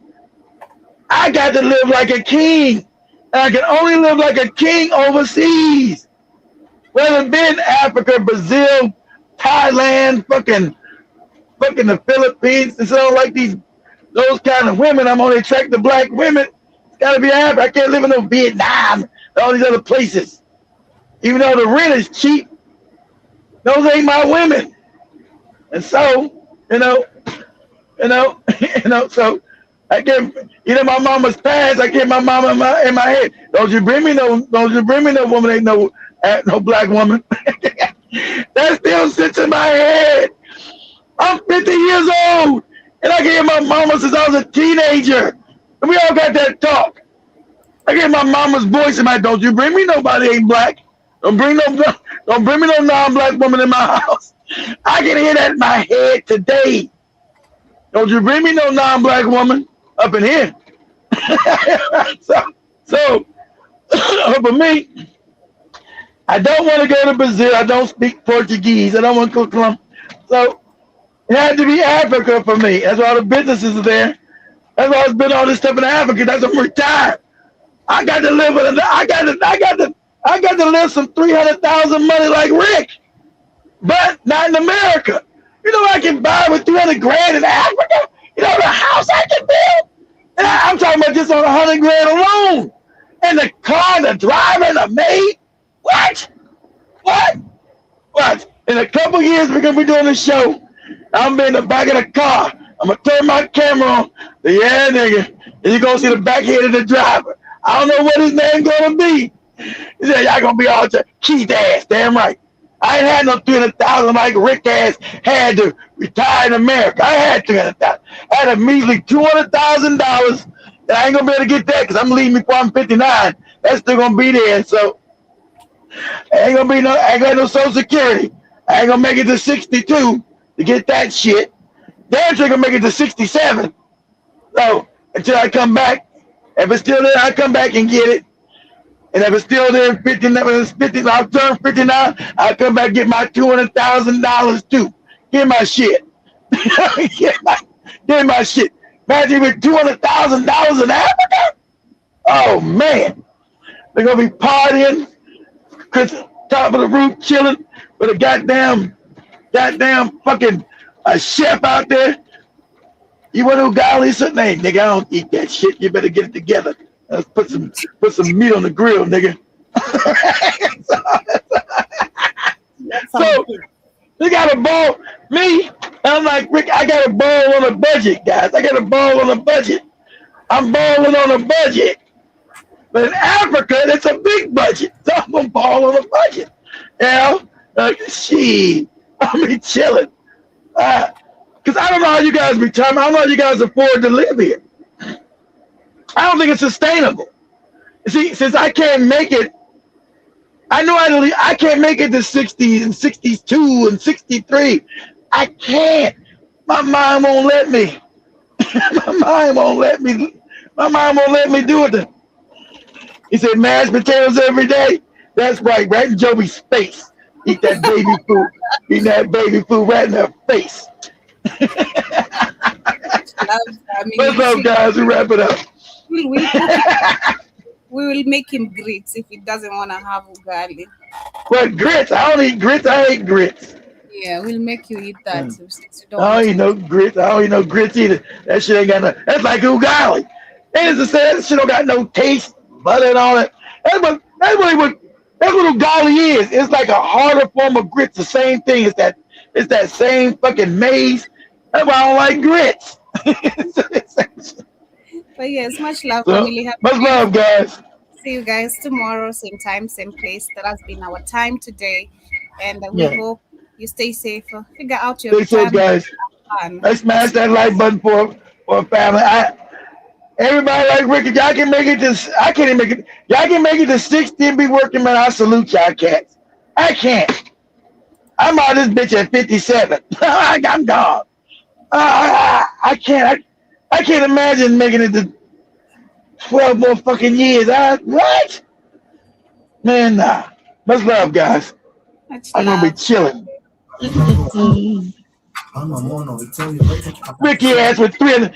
[SPEAKER 3] I got to live like a king. And I can only live like a king overseas. Whether it been Africa, Brazil, Thailand, fucking the Philippines, and so like those kind of women, I'm only attracted to black women. It's gotta be Africa. I can't live in no Vietnam and all these other places. Even though the rent is cheap, those ain't my women. And so, so I get, my mama's past, I get my mama in my head. Don't you bring me no woman, ain't no black woman. That still sits in my head. I'm 50 years old, and I get my mama since I was a teenager. And we all got that talk. I get my mama's voice in my, don't you bring me nobody ain't black. Don't bring me no non-black woman in my house. I can hear that in my head today. Don't you bring me no non-black woman up in here. So for me, I don't want to go to Brazil. I don't speak Portuguese. I don't want to go to Colombia. So it had to be Africa for me. That's why all the businesses are there. That's why I been all this stuff in Africa. That's why I'm retired. I got to live with I got to live some 300,000 money like Rick, but not in America. I can buy with 300 grand in Africa. The house I can build. And I'm talking about just on 100 grand alone. And the car, the driver, the maid. What? In a couple years, we're gonna be doing a show. I'm in the back of the car, I'm gonna turn my camera on. Yeah, nigga. And you're gonna see the back head of the driver. I don't know what his name gonna be. He said, y'all gonna be all Keith ass. Damn right. I ain't had no 300,000 like Rick ass had to retire in America. I had 300,000. I had a measly $200,000. I ain't gonna be able to get that because I'm leaving before I'm 59. That's still gonna be there. So I ain't got no Social Security. I ain't gonna make it to 62 to get that shit. Damn sure gonna make it to 67. So until I come back, if it's still there, I come back and get it. And if it's still there in 59, I'll turn 59, I'll come back and get my $200,000 too. Get my shit. Get my shit. Imagine with $200,000 in Africa? Oh man. They're gonna be partying, top of the roof, chilling with a goddamn fucking a chef out there. You want to Ugali? Something? Hey, nigga, I don't eat that shit. You better get it together. Let's put some meat on the grill, nigga. So they got a ball. Me, I'm like Rick. I got a ball on a budget, guys. I got a ball on a budget. I'm balling on a budget. But in Africa, it's a big budget. So I'm gonna ball on a budget. You know, like shit. I'll be chilling. Because I don't know how you guys retire. I don't know how you guys afford to live here. I don't think it's sustainable. See, since I can't make it, I know I can't make it to 60 and 62 and 63. I can't. My mind won't let me. My mind won't let me. My mind won't let me do it. He said mashed potatoes every day. That's right in Joey's face. Eat that baby food. Eat that baby food right in her face. What's up, guys? We wrap it up.
[SPEAKER 2] We will make him grits if he doesn't want to have ugali.
[SPEAKER 3] What, grits? I don't eat grits. I hate grits.
[SPEAKER 2] Yeah, we'll make you eat that.
[SPEAKER 3] I don't eat no grits. I don't eat no grits either. That shit ain't got no. That's like ugali. And it's that shit don't got no taste, butter and all that. That's what ugali is. It's like a harder form of grits. The same thing. It's that same fucking maize. That's why I don't like grits.
[SPEAKER 2] But yes, much love,
[SPEAKER 3] So,
[SPEAKER 2] family.
[SPEAKER 3] much love, guys.
[SPEAKER 2] See you guys tomorrow, same time, same place. That has been our time today, and we hope you stay safe. Figure out your
[SPEAKER 3] Stay safe, guys. Let's smash that like button for a family. Everybody like Ricky, y'all can make it to. I can't even make it. Y'all can make it to 60 and be working, man. I salute y'all cats. I can't. I'm out of this bitch at 57. I'm gone. I can't. I can't imagine making it to 12 more fucking years. What? Man, nah. Much love, guys. I'm gonna be chilling. Ricky ass with 300.